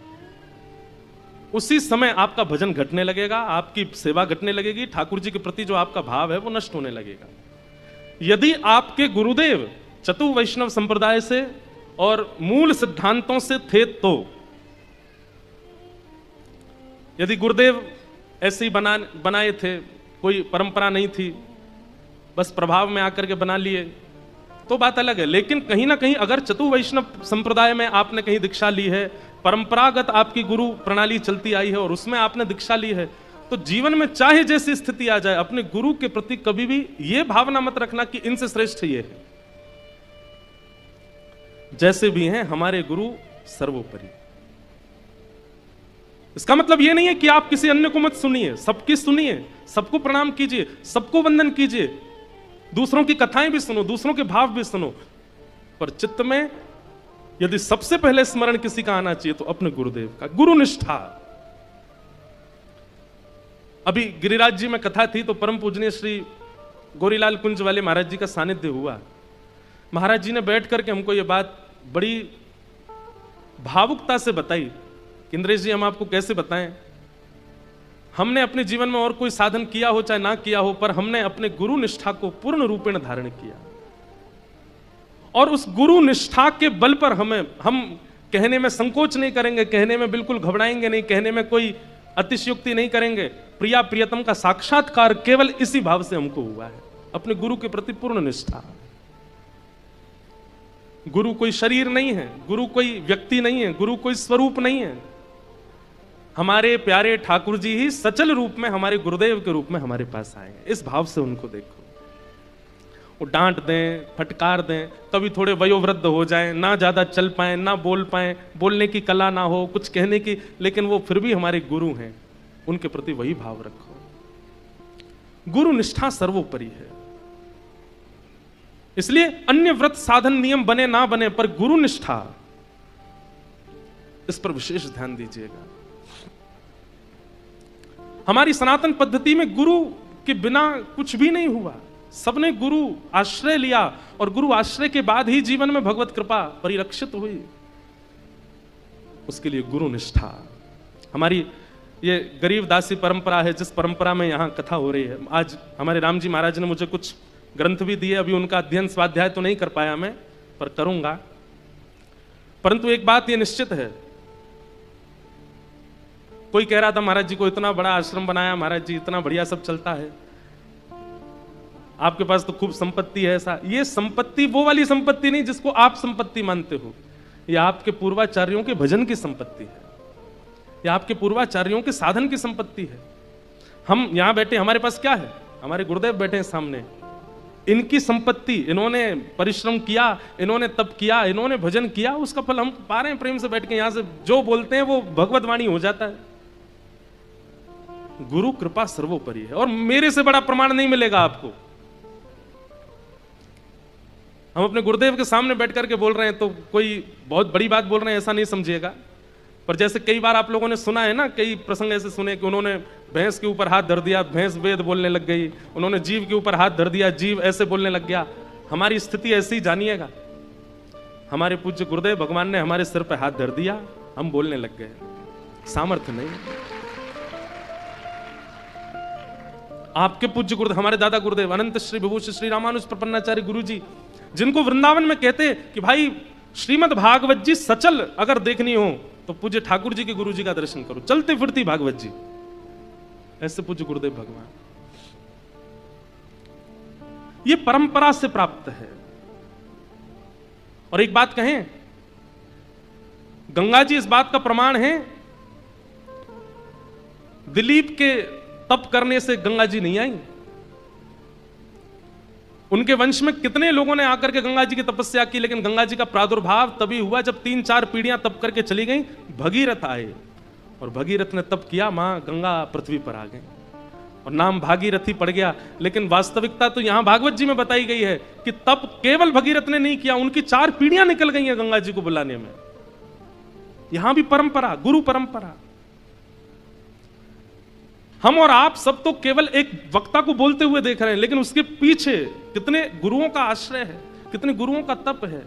उसी समय आपका भजन घटने लगेगा, आपकी सेवा घटने लगेगी, ठाकुर जी के प्रति जो आपका भाव है वो नष्ट होने लगेगा। यदि आपके गुरुदेव चतु वैष्णव संप्रदाय से और मूल सिद्धांतों से थे, तो यदि गुरुदेव ऐसे ही बनाए थे, कोई परंपरा नहीं थी, बस प्रभाव में आकर के बना लिए, तो बात अलग है। लेकिन कहीं ना कहीं अगर चतु वैष्णव संप्रदाय में आपने कहीं दीक्षा ली है, परंपरागत आपकी गुरु प्रणाली चलती आई है और उसमें आपने दीक्षा ली है, तो जीवन में चाहे जैसी स्थिति आ जाए, अपने गुरु के प्रति कभी भी यह भावना मत रखना कि इनसे श्रेष्ठ ये है। जैसे भी हैं हमारे गुरु सर्वोपरि। इसका मतलब यह नहीं है कि आप किसी अन्य को मत सुनिए, सबकी सुनिए, सबको प्रणाम कीजिए, सबको वंदन कीजिए, दूसरों की कथाएं भी सुनो, दूसरों के भाव भी सुनो, पर चित्त में यदि सबसे पहले स्मरण किसी का आना चाहिए तो अपने गुरुदेव का। गुरु निष्ठा। अभी गिरिराज जी में कथा थी तो परम पूजनीय श्री गौरीलाल कुंज वाले महाराज जी का सानिध्य हुआ। महाराज जी ने बैठ करके हमको ये बात बड़ी भावुकता से बताई कि इंद्रेश जी, हम आपको कैसे बताएं, हमने अपने जीवन में और कोई साधन किया हो चाहे ना किया हो, पर हमने अपने गुरु निष्ठा को पूर्ण रूपेण धारण किया, और उस गुरु निष्ठा के बल पर हम कहने में संकोच नहीं करेंगे, कहने में बिल्कुल घबराएंगे नहीं, कहने में कोई अतिशयोक्ति नहीं करेंगे। प्रिया प्रियतम का साक्षात्कार केवल इसी भाव से हमको हुआ है, अपने गुरु के प्रति पूर्ण निष्ठा। गुरु कोई शरीर नहीं है, गुरु कोई व्यक्ति नहीं है, गुरु कोई स्वरूप नहीं है। हमारे प्यारे ठाकुर जी ही सचल रूप में हमारे गुरुदेव के रूप में हमारे पास आए हैं। इस भाव से उनको देखो। वो डांट दें, फटकार दें, कभी थोड़े वयोवृद्ध हो जाएं, ना ज्यादा चल पाएं, ना बोल पाएं, बोलने की कला ना हो, कुछ कहने की, लेकिन वो फिर भी हमारे गुरु हैं, उनके प्रति वही भाव रखो। गुरु निष्ठा सर्वोपरि है। इसलिए अन्य व्रत साधन नियम बने ना बने, पर गुरु निष्ठा, इस पर विशेष ध्यान दीजिएगा। हमारी सनातन पद्धति में गुरु के बिना कुछ भी नहीं हुआ। सबने गुरु आश्रय लिया, और गुरु आश्रय के बाद ही जीवन में भगवत कृपा परिलक्षित हुई। उसके लिए गुरु निष्ठा। हमारी ये गरीब दासी परंपरा है, जिस परंपरा में यहां कथा हो रही है। आज हमारे राम जी महाराज ने मुझे कुछ ग्रंथ भी दिए, अभी उनका अध्ययन स्वाध्याय तो नहीं कर पाया मैं, पर करूंगा। परंतु एक बात ये निश्चित है, कोई कह रहा था महाराज जी को इतना बड़ा आश्रम बनाया, महाराज जी इतना बढ़िया सब चलता है, आपके पास तो खूब संपत्ति है। ऐसा, ये संपत्ति वो वाली संपत्ति नहीं जिसको आप संपत्ति मानते हो। ये आपके पूर्वाचार्यों के भजन की संपत्ति है, ये आपके पूर्वाचार्यों के साधन की संपत्ति है। हम यहां बैठे, हमारे पास क्या है? हमारे गुरुदेव बैठे हैं सामने, इनकी संपत्ति, इन्होंने परिश्रम किया, इन्होंने तप किया, इन्होंने भजन किया, उसका फल हम पा रहे हैं प्रेम से बैठ के। यहां से जो बोलते हैं वो भगवत वाणी हो जाता है। गुरु कृपा सर्वोपरि है, और मेरे से बड़ा प्रमाण नहीं मिलेगा आपको। हम अपने गुरुदेव के सामने बैठ करके बोल रहे हैं तो कोई बहुत बड़ी बात बोल रहे हैं ऐसा नहीं समझिएगा। पर जैसे कई बार आप लोगों ने सुना है ना, कई प्रसंग ऐसे सुने कि उन्होंने भैंस के ऊपर हाथ धर दिया, भैंस वेद बोलने लग गई, उन्होंने जीव के ऊपर हाथ धर दिया, जीव ऐसे बोलने लग गया। हमारी स्थिति ऐसी ही जानिएगा। हमारे पूज्य गुरुदेव भगवान ने हमारे सिर पर हाथ धर दिया, हम बोलने लग गए, सामर्थ्य नहीं। आपके पूज्य गुरुदेव, हमारे दादा गुरुदेव अनंत श्री विभूषण श्री रामानुज प्रपन्नाचार्य गुरु जी, जिनको वृंदावन में कहते कि भाई श्रीमद् भागवत जी सचल अगर देखनी हो तो पूज्य ठाकुर जी के गुरु जी का दर्शन करो, चलते फिरती भागवत जी, ऐसे पूज्य गुरुदेव भगवान। ये परंपरा से प्राप्त है। और एक बात कहें, गंगा जी इस बात का प्रमाण है। दिलीप के तप करने से गंगा जी नहीं आई। उनके वंश में कितने लोगों ने आकर के गंगा जी की तपस्या की, लेकिन गंगा जी का प्रादुर्भाव तभी हुआ जब 3-4 पीढ़ियां तप करके चली गई। भगीरथ आए और भगीरथ ने तप किया, मां गंगा पृथ्वी पर आ गई और नाम भागीरथी पड़ गया। लेकिन वास्तविकता तो यहां भागवत जी में बताई गई है कि तप केवल भगीरथ ने नहीं किया, उनकी 4 पीढ़ियां निकल गई हैं गंगा जी को बुलाने में। यहां भी परंपरा, गुरु परंपरा। हम और आप सब तो केवल एक वक्ता को बोलते हुए देख रहे हैं, लेकिन उसके पीछे कितने गुरुओं का आश्रय है, कितने गुरुओं का तप है।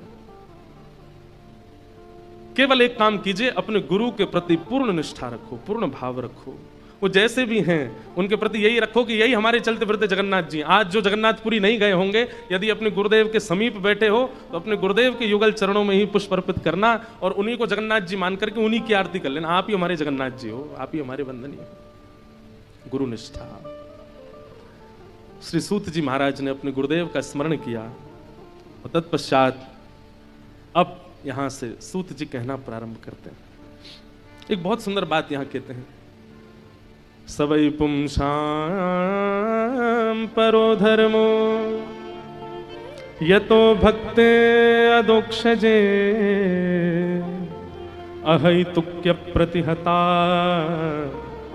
केवल एक काम कीजिए, अपने गुरु के प्रति पूर्ण निष्ठा रखो, पूर्ण भाव रखो। वो जैसे भी हैं उनके प्रति यही रखो कि यही हमारे चलते फिरते जगन्नाथ जी। आज जो जगन्नाथपुरी नहीं गए होंगे, यदि अपने गुरुदेव के समीप बैठे हो तो अपने गुरुदेव के युगल चरणों में ही पुष्प अर्पित करना और उन्हीं को जगन्नाथ जी मान करके उन्हीं की आरती कर लेना। आप ही हमारे जगन्नाथ जी हो, आप ही हमारे वंदनीय हो। गुरु निष्ठा। श्री सूत जी महाराज ने अपने गुरुदेव का स्मरण किया और तत्पश्चात अब यहां से सूत जी कहना प्रारंभ करते हैं। एक बहुत सुंदर बात यहां कहते हैं, सवै पुंसां परो धर्मो यतो भक्ते अदोक्षजे अहैतुक्य प्रतिहता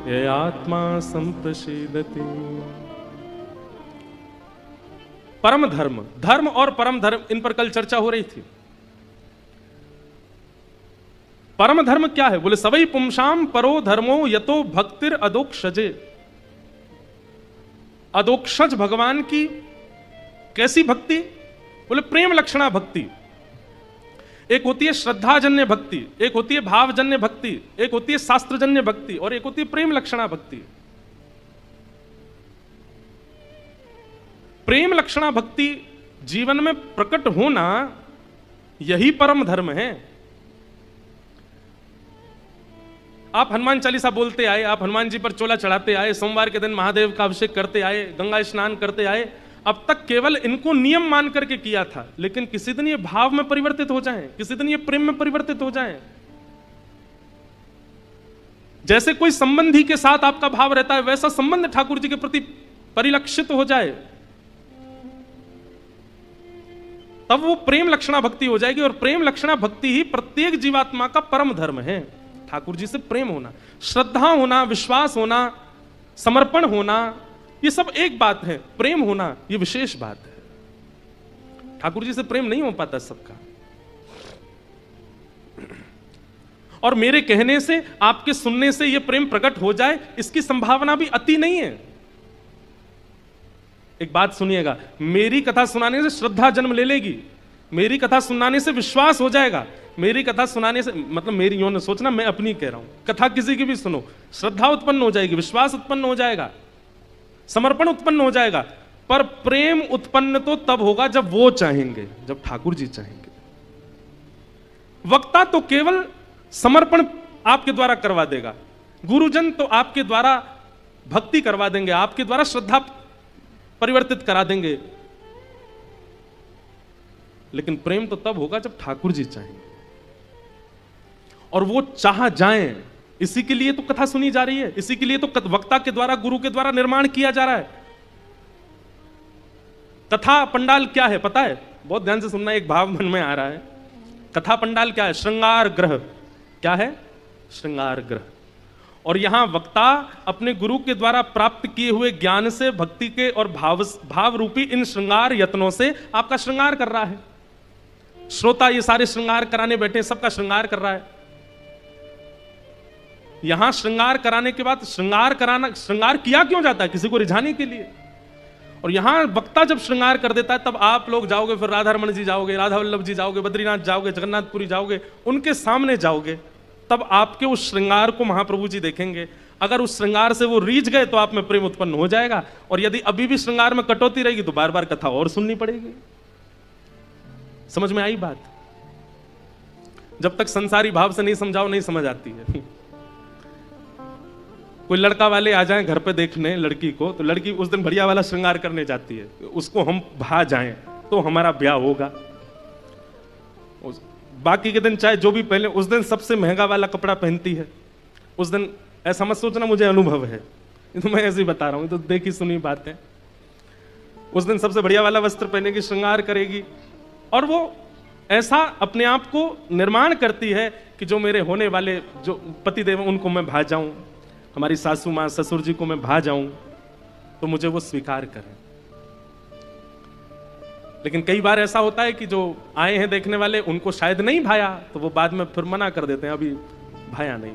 ये आत्मा संप्रसीदति। परम धर्म, धर्म और परम धर्म, इन पर कल चर्चा हो रही थी। परम धर्म क्या है? बोले सवै पुंसां परो धर्मो यतो भक्तिर अदोक्षजे। अदोक्षज भगवान की कैसी भक्ति? बोले प्रेम लक्षणा भक्ति। एक होती है श्रद्धाजन्य भक्ति, एक होती है भावजन्य भक्ति, एक होती है शास्त्रजन्य भक्ति, और एक होती है प्रेम लक्षणा भक्ति। प्रेम लक्षणा भक्ति जीवन में प्रकट होना, यही परम धर्म है। आप हनुमान चालीसा बोलते आए, आप हनुमान जी पर चोला चढ़ाते आए, सोमवार के दिन महादेव का अभिषेक करते आए, गंगा स्नान करते आए, अब तक केवल इनको नियम मान करके किया था। लेकिन किसी दिन ये भाव में परिवर्तित हो जाएं, किसी दिन ये प्रेम में परिवर्तित हो जाएं। जैसे कोई संबंधी के साथ आपका भाव रहता है, वैसा संबंध ठाकुर जी के प्रति परिलक्षित हो जाए, तब वो प्रेम लक्षणा भक्ति हो जाएगी। और प्रेम लक्षणा भक्ति ही प्रत्येक जीवात्मा का परम धर्म है। ठाकुर जी से प्रेम होना, श्रद्धा होना, विश्वास होना, समर्पण होना, ये सब एक बात है। प्रेम होना ये विशेष बात है। ठाकुर जी से प्रेम नहीं हो पाता सबका। और मेरे कहने से, आपके सुनने से ये प्रेम प्रकट हो जाए, इसकी संभावना भी अति नहीं है। एक बात सुनिएगा, मेरी कथा सुनाने से श्रद्धा जन्म ले लेगी, मेरी कथा सुनाने से विश्वास हो जाएगा, मेरी कथा सुनाने से, मतलब मेरी यों न सोचना, मैं अपनी कह रहा हूं, कथा किसी की भी सुनो, श्रद्धा उत्पन्न हो जाएगी, विश्वास उत्पन्न हो जाएगा, समर्पण उत्पन्न हो जाएगा। पर प्रेम उत्पन्न तो तब होगा जब वो चाहेंगे, जब ठाकुर जी चाहेंगे। वक्ता तो केवल समर्पण आपके द्वारा करवा देगा, गुरुजन तो आपके द्वारा भक्ति करवा देंगे, आपके द्वारा श्रद्धा परिवर्तित करा देंगे। लेकिन प्रेम तो तब होगा जब ठाकुर जी चाहेंगे, और वो चाह जाएं। इसी के लिए तो कथा सुनी जा रही है, इसी के लिए तो वक्ता के द्वारा, गुरु के द्वारा निर्माण किया जा रहा है। कथा पंडाल क्या है पता है? बहुत ध्यान से सुनना, एक भाव मन में आ रहा है। कथा पंडाल क्या है? श्रृंगार ग्रह। क्या है? श्रृंगार ग्रह। और यहां वक्ता अपने गुरु के द्वारा प्राप्त किए हुए ज्ञान से, भक्ति के और भाव रूपी इन श्रृंगार यत्नों से आपका श्रृंगार कर रहा है। श्रोता ये सारे श्रृंगार कराने बैठे, सबका श्रृंगार कर रहा है। यहां श्रृंगार कराने के बाद, श्रृंगार किया क्यों जाता है? किसी को रिझाने के लिए। और यहां वक्ता जब श्रृंगार कर देता है, तब आप लोग जाओगे, फिर राधा रमन जी जाओगे, राधा वल्लभ जी जाओगे, बद्रीनाथ जाओगे, जगन्नाथपुरी जाओगे, उनके सामने जाओगे, तब आपके उस श्रृंगार को महाप्रभु जी देखेंगे। अगर उस श्रृंगार से वो रीझ गए तो आप में प्रेम उत्पन्न हो जाएगा, और यदि अभी भी श्रृंगार में कटौती रहेगी तो बार बार कथा और सुननी पड़ेगी। समझ में आई बात? जब तक संसारी भाव से नहीं समझाओ, नहीं समझ आती है। कोई लड़का वाले आ जाएं घर पे देखने लड़की को, तो लड़की उस दिन बढ़िया वाला श्रृंगार करने जाती है, उसको हम भा जाएं तो हमारा ब्याह होगा। बाकी के दिन चाहे जो भी पहले, उस दिन सबसे महंगा वाला कपड़ा पहनती है। उस दिन ऐसा मत सोचना मुझे अनुभव है, तो मैं ऐसे ही बता रहा हूं, तो देखी सुनी बात है। उस दिन सबसे बढ़िया वाला वस्त्र पहनेगी, श्रृंगार करेगी, और वो ऐसा अपने आप को निर्माण करती है कि जो मेरे होने वाले जो पति देव, उनको मैं भा जाऊं, हमारी सासू माँ ससुर जी को मैं भा जाऊं, तो मुझे वो स्वीकार करें। लेकिन कई बार ऐसा होता है कि जो आए हैं देखने वाले, उनको शायद नहीं भाया, तो वो बाद में फिर मना कर देते हैं, अभी भाया नहीं।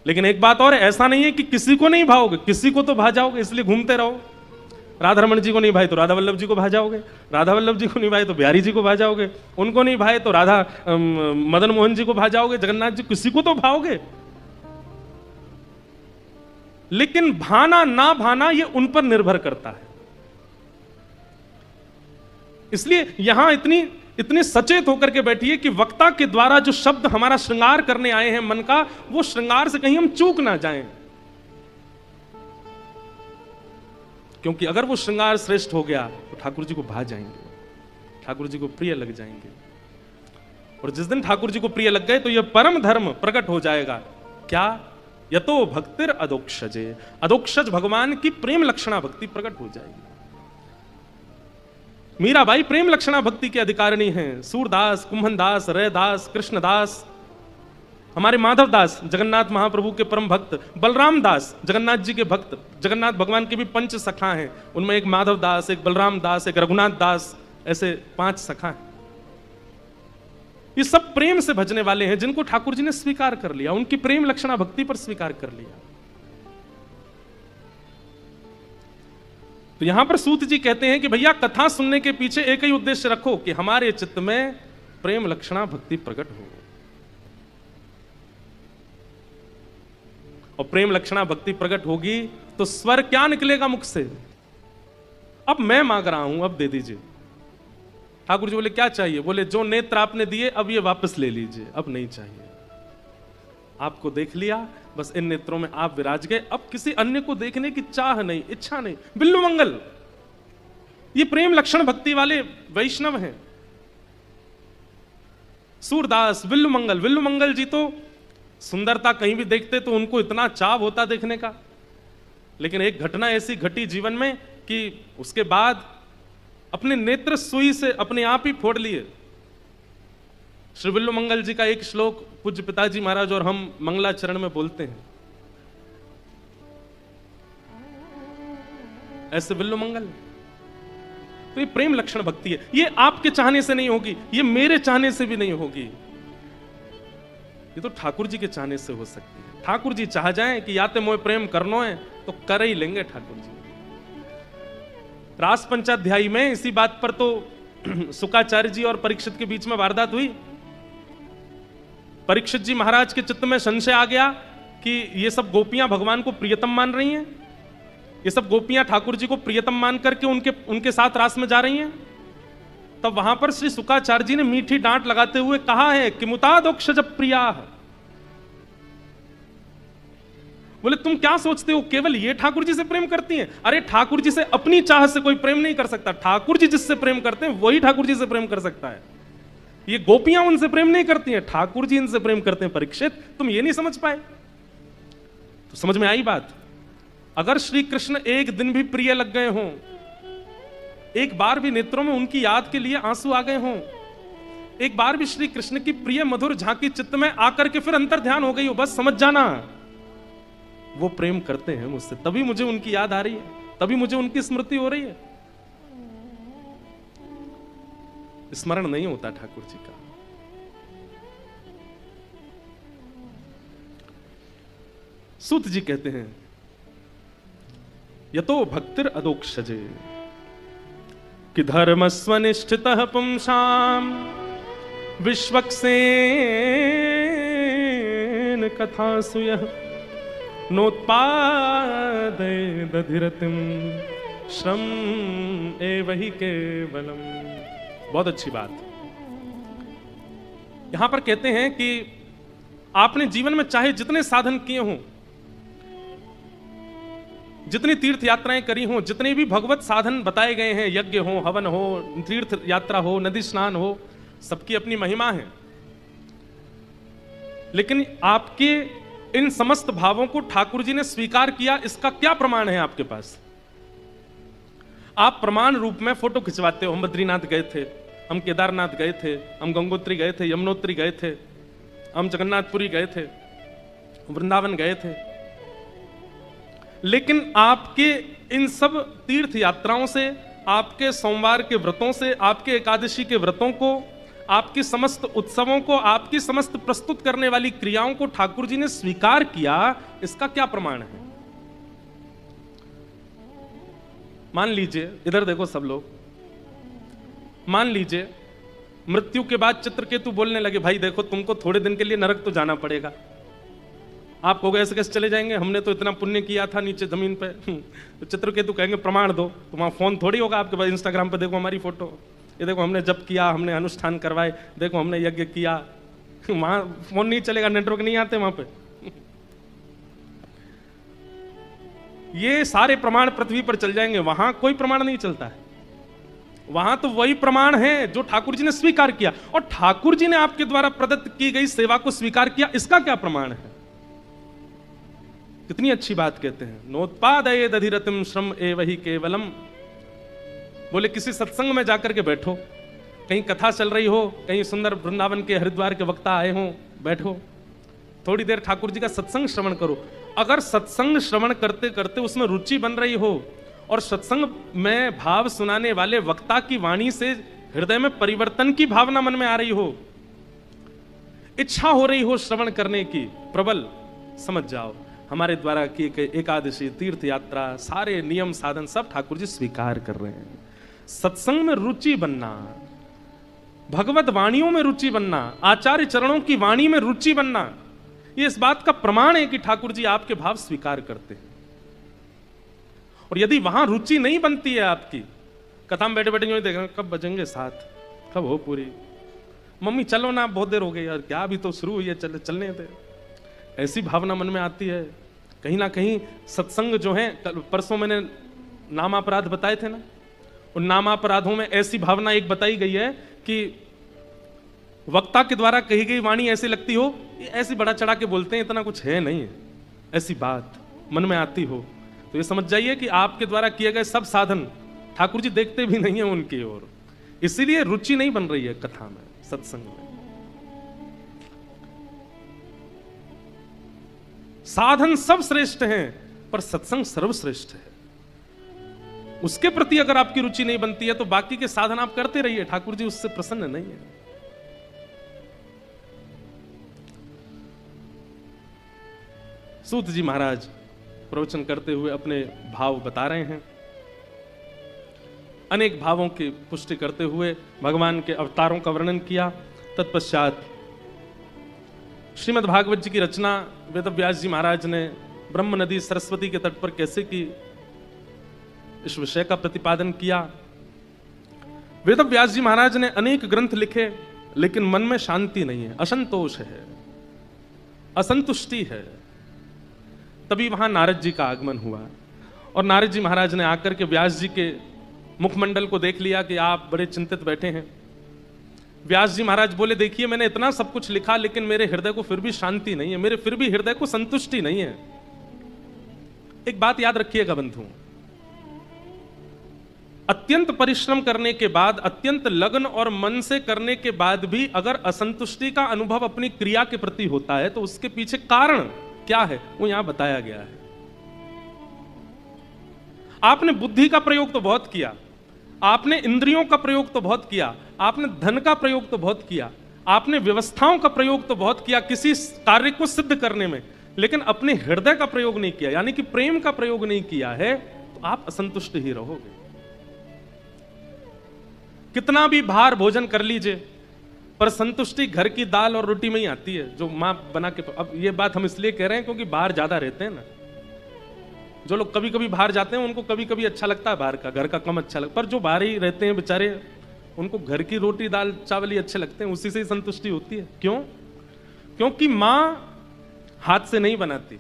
लेकिन एक बात और है, ऐसा नहीं है कि किसी को नहीं भाओगे, किसी को तो भा जाओगे, इसलिए घूमते रहो। राधा रमन जी को नहीं भाई तो राधा वल्लभ जी को भा जाओगे, राधा वल्लभ जी को नहीं भाई तो बिहारी जी को भा जाओगे, उनको नहीं भाई तो राधा मदन मोहन जी को भा जाओगे, जगन्नाथ जी, किसी को तो भाओगे। लेकिन भाना ना भाना ये उन पर निर्भर करता है। इसलिए यहां इतनी सचेत होकर के बैठिए कि वक्ता के द्वारा जो शब्द हमारा श्रृंगार करने आए हैं मन का, वो श्रृंगार से कहीं हम चूक ना जाएं। क्योंकि अगर वो श्रृंगार श्रेष्ठ हो गया तो ठाकुर जी को भा जाएंगे, ठाकुर जी को प्रिय लग जाएंगे। और जिस दिन ठाकुर जी को प्रिय लग गए तो यह परम धर्म प्रकट हो जाएगा। क्या? यतो भक्तिर अदोक्षजे, अदोक्षज भगवान की प्रेम लक्षणा भक्ति प्रकट हो जाएगी। मीराबाई प्रेम लक्षणा भक्ति के अधिकारिणी हैं। सूरदास, कुंभनदास, रैदास, कृष्णदास, हमारे माधव दास जगन्नाथ महाप्रभु के परम भक्त, बलराम दास जगन्नाथ जी के भक्त, जगन्नाथ भगवान के भी 5 सखा हैं, उनमें एक माधव दास, एक बलराम दास, एक रघुनाथ दास, ऐसे 5 सखा हैं। ये सब प्रेम से भजने वाले हैं जिनको ठाकुर जी ने स्वीकार कर लिया, उनकी प्रेम लक्षणा भक्ति पर स्वीकार कर लिया। तो यहां पर सूत जी कहते हैं कि भैया कथा सुनने के पीछे एक ही उद्देश्य रखो कि हमारे चित्त में प्रेम लक्षणा भक्ति प्रकट हो, और प्रेम लक्षणा भक्ति प्रकट होगी तो स्वर क्या निकलेगा मुख से? अब मैं मांग रहा हूं, अब दे दीजिए। ठाकुर जी बोले क्या चाहिए? बोले जो नेत्र आपने दिए अब ये वापस ले लीजिए, अब नहीं चाहिए। आपको देख लिया, बस इन नेत्रों में आप विराज गए, अब किसी अन्य को देखने की चाह नहीं, इच्छा नहीं। बिल्लु मंगल, ये प्रेम लक्षण भक्ति वाले वैष्णव हैं। सूरदास, बिल्लु मंगल, बिल्लु मंगल जी तो सुंदरता कहीं भी देखते तो उनको इतना चाव होता देखने का, लेकिन एक घटना ऐसी घटी जीवन में कि उसके बाद अपने नेत्र सुई से अपने आप ही फोड़ लिए। श्री बिल्लु मंगल जी का एक श्लोक पूज्य पिताजी महाराज और हम मंगलाचरण में बोलते हैं, ऐसे बिल्लु मंगल। तो ये प्रेम लक्षण भक्ति है। ये आपके चाहने से नहीं होगी, ये मेरे चाहने से भी नहीं होगी, ये तो ठाकुर जी के चाहने से हो सकती है। ठाकुर जी चाह जाएं कि याते मोए प्रेम करनो है तो कर ही लेंगे ठाकुर जी। रास पंचाध्यायी में इसी बात पर तो शुकाचार्य जी और परीक्षित के बीच में वारदात हुई। परीक्षित जी महाराज के चित्त में संशय आ गया कि ये सब गोपियां भगवान को प्रियतम मान रही हैं, ये सब गोपियां ठाकुर जी को प्रियतम मान करके उनके साथ रास में जा रही हैं। तब वहां पर श्री शुकाचार्य जी ने मीठी डांट लगाते हुए कहा है कि मुतादोक्षज प्रिया। बोले तुम क्या सोचते हो केवल ये ठाकुर जी से प्रेम करती हैं? अरे ठाकुर जी से अपनी चाह से कोई प्रेम नहीं कर सकता, ठाकुर जी जिससे प्रेम करते हैं वही ठाकुर जी से प्रेम कर सकता है। ये गोपियां उनसे प्रेम नहीं करती हैं, ठाकुर जी इनसे प्रेम करते हैं। परीक्षित, तुम ये नहीं समझ पाए? तो समझ में आई बात? अगर श्री कृष्ण एक दिन भी प्रिय लग गए हों, एक बार भी नेत्रों में उनकी याद के लिए आंसू आ गए हों, एक बार भी श्री कृष्ण की प्रिय मधुर झांकी चित्त में आकर के फिर अंतर ध्यान हो गई हो, बस समझ जाना वो प्रेम करते हैं मुझसे, तभी मुझे उनकी याद आ रही है, तभी मुझे उनकी स्मृति हो रही है। स्मरण नहीं होता ठाकुर जी का। सूत जी कहते हैं यतो भक्तिर अदोक्षजे कि धर्मस्वनिष्ठितः पुंसाम विश्वक्सेन कथासु यः नोत्पादय दधिरतिम श्रम एव हि केवलम। बहुत अच्छी बात। यहां पर कहते हैं कि आपने जीवन में चाहे जितने साधन किए हों, जितनी तीर्थ यात्राएं करी हों, जितने भी भगवत साधन बताए गए हैं, यज्ञ हो, हवन हो, तीर्थ यात्रा हो, नदी स्नान हो, सबकी अपनी महिमा है। लेकिन आपके इन समस्त भावों को ठाकुर जी ने स्वीकार किया, इसका क्या प्रमाण है आपके पास? आप प्रमाण रूप में फोटो खिंचवाते हो। हम बद्रीनाथ गए थे, हम केदारनाथ गए थे, हम गंगोत्री गए थे, यमुनोत्री गए थे, हम जगन्नाथपुरी गए थे, वृंदावन गए थे। लेकिन आपके इन सब तीर्थ यात्राओं से, आपके सोमवार के व्रतों से, आपके एकादशी के व्रतों को, आपकी समस्त उत्सवों को, आपकी समस्त प्रस्तुत करने वाली क्रियाओं को ठाकुर जी ने स्वीकार किया, इसका क्या प्रमाण है? मान लीजिए, इधर देखो सब लोग, मान लीजिए मृत्यु के बाद चित्रकेतु बोलने लगे, भाई देखो तुमको थोड़े दिन के लिए नरक तो जाना पड़ेगा। आप कहोगे ऐसे कैसे चले जाएंगे, हमने तो इतना पुण्य किया था नीचे जमीन पे। तो चित्रकेतु कहेंगे प्रमाण दो। तुम्हारा फोन थोड़ी होगा आपके पास, इंस्टाग्राम पे देखो हमारी फोटो, ये देखो हमने जप किया, हमने अनुष्ठान करवाए, देखो हमने यज्ञ किया। वहां फोन नहीं चलेगा, नेटवर्क नहीं आते वहां पे। ये सारे प्रमाण पृथ्वी पर चल जाएंगे, वहां कोई प्रमाण नहीं चलता है। वहां तो वही प्रमाण है जो ठाकुर जी ने स्वीकार किया, और ठाकुर जी ने आपके द्वारा प्रदत्त की गई सेवा को स्वीकार किया, इसका क्या प्रमाण है? कितनी अच्छी बात कहते हैं, नोत्पादयेद अधिरतिम श्रम एव हि केवलम। बोले किसी सत्संग में जाकर के बैठो, कहीं कथा चल रही हो, कहीं सुंदर वृंदावन के हरिद्वार के वक्ता आए हो, बैठो थोड़ी देर ठाकुर जी का सत्संग श्रवण करो। अगर सत्संग श्रवण करते करते उसमें रुचि बन रही हो और सत्संग में भाव सुनाने वाले वक्ता की वाणी से हृदय में परिवर्तन की भावना मन में आ रही हो, इच्छा हो रही हो श्रवण करने की प्रबल, समझ जाओ हमारे द्वारा की एकादशी, तीर्थ यात्रा, सारे नियम साधन सब ठाकुर जी स्वीकार कर रहे हैं। सत्संग में रुचि बनना, भगवत वाणियों में रुचि बनना, आचार्य चरणों की वाणी में रुचि बनना, ये इस बात का प्रमाण है कि ठाकुर जी आपके भाव स्वीकार करते हैं। और यदि वहां रुचि नहीं बनती है आपकी, कथा में बैठे बैठे जो देखेंगे कब बजेंगे 7, कब हो पूरी, मम्मी चलो ना बहुत देर हो गई यार, क्या अभी तो शुरू हुई है, चलने दे, ऐसी भावना मन में आती है। कहीं ना कहीं सत्संग जो है, परसों मैंने नामापराध बताए थे ना, उन नामापराधों में ऐसी भावना एक बताई गई है कि वक्ता के द्वारा कही गई वाणी ऐसी लगती हो, ऐसी बड़ा चढ़ा के बोलते हैं, इतना कुछ है नहीं है, ऐसी बात मन में आती हो तो ये समझ जाइए कि आपके द्वारा किए गए सब साधन ठाकुर जी देखते भी नहीं है उनकी ओर, इसीलिए रुचि नहीं बन रही है कथा में, सत्संग में। साधन सब श्रेष्ठ हैं पर सत्संग सर्वश्रेष्ठ है। उसके प्रति अगर आपकी रुचि नहीं बनती है तो बाकी के साधन आप करते रहिए, ठाकुर जी उससे प्रसन्न नहीं है। सूत जी महाराज प्रवचन करते हुए अपने भाव बता रहे हैं, अनेक भावों की पुष्टि करते हुए भगवान के अवतारों का वर्णन किया। तत्पश्चात श्रीमद् भागवत जी की रचना वेदव्यास जी महाराज ने ब्रह्म नदी सरस्वती के तट पर कैसे की, इस विषय का प्रतिपादन किया। वेदव्यास जी महाराज ने अनेक ग्रंथ लिखे, लेकिन मन में शांति नहीं है, असंतोष है, असंतुष्टि है। तभी वहां नारद जी का आगमन हुआ और नारद जी महाराज ने आकर के व्यास जी के मुखमंडल को देख लिया कि आप बड़े चिंतित बैठे हैं। व्यास जी महाराज बोले, देखिए मैंने इतना सब कुछ लिखा लेकिन मेरे हृदय को फिर भी शांति नहीं है, मेरे फिर भी हृदय को संतुष्टि नहीं है। एक बात याद रखिएगा बंधु, अत्यंत परिश्रम करने के बाद, अत्यंत लगन और मन से करने के बाद भी अगर असंतुष्टि का अनुभव अपनी क्रिया के प्रति होता है तो उसके पीछे कारण क्या है वो यहां बताया गया है। आपने बुद्धि का प्रयोग तो बहुत किया, आपने इंद्रियों का प्रयोग तो बहुत किया, आपने धन का प्रयोग तो बहुत किया, आपने व्यवस्थाओं का प्रयोग तो बहुत किया किसी कार्य को सिद्ध करने में, लेकिन अपने हृदय का प्रयोग नहीं किया, यानी कि प्रेम का प्रयोग नहीं किया है, तो आप असंतुष्ट ही रहोगे। कितना भी भार भोजन कर लीजिए पर संतुष्टि घर की दाल और रोटी में ही आती है जो मां बना के। अब ये बात हम इसलिए कह रहे हैं क्योंकि बाहर ज्यादा रहते हैं ना, जो लोग कभी कभी बाहर जाते हैं उनको कभी कभी अच्छा लगता है बाहर का, घर का कम अच्छा लगता, पर जो बाहर ही रहते हैं बेचारे उनको घर की रोटी दाल चावल ही अच्छे लगते हैं, उसी से ही संतुष्टि होती है। क्यों? क्योंकि मां हाथ से नहीं बनाती,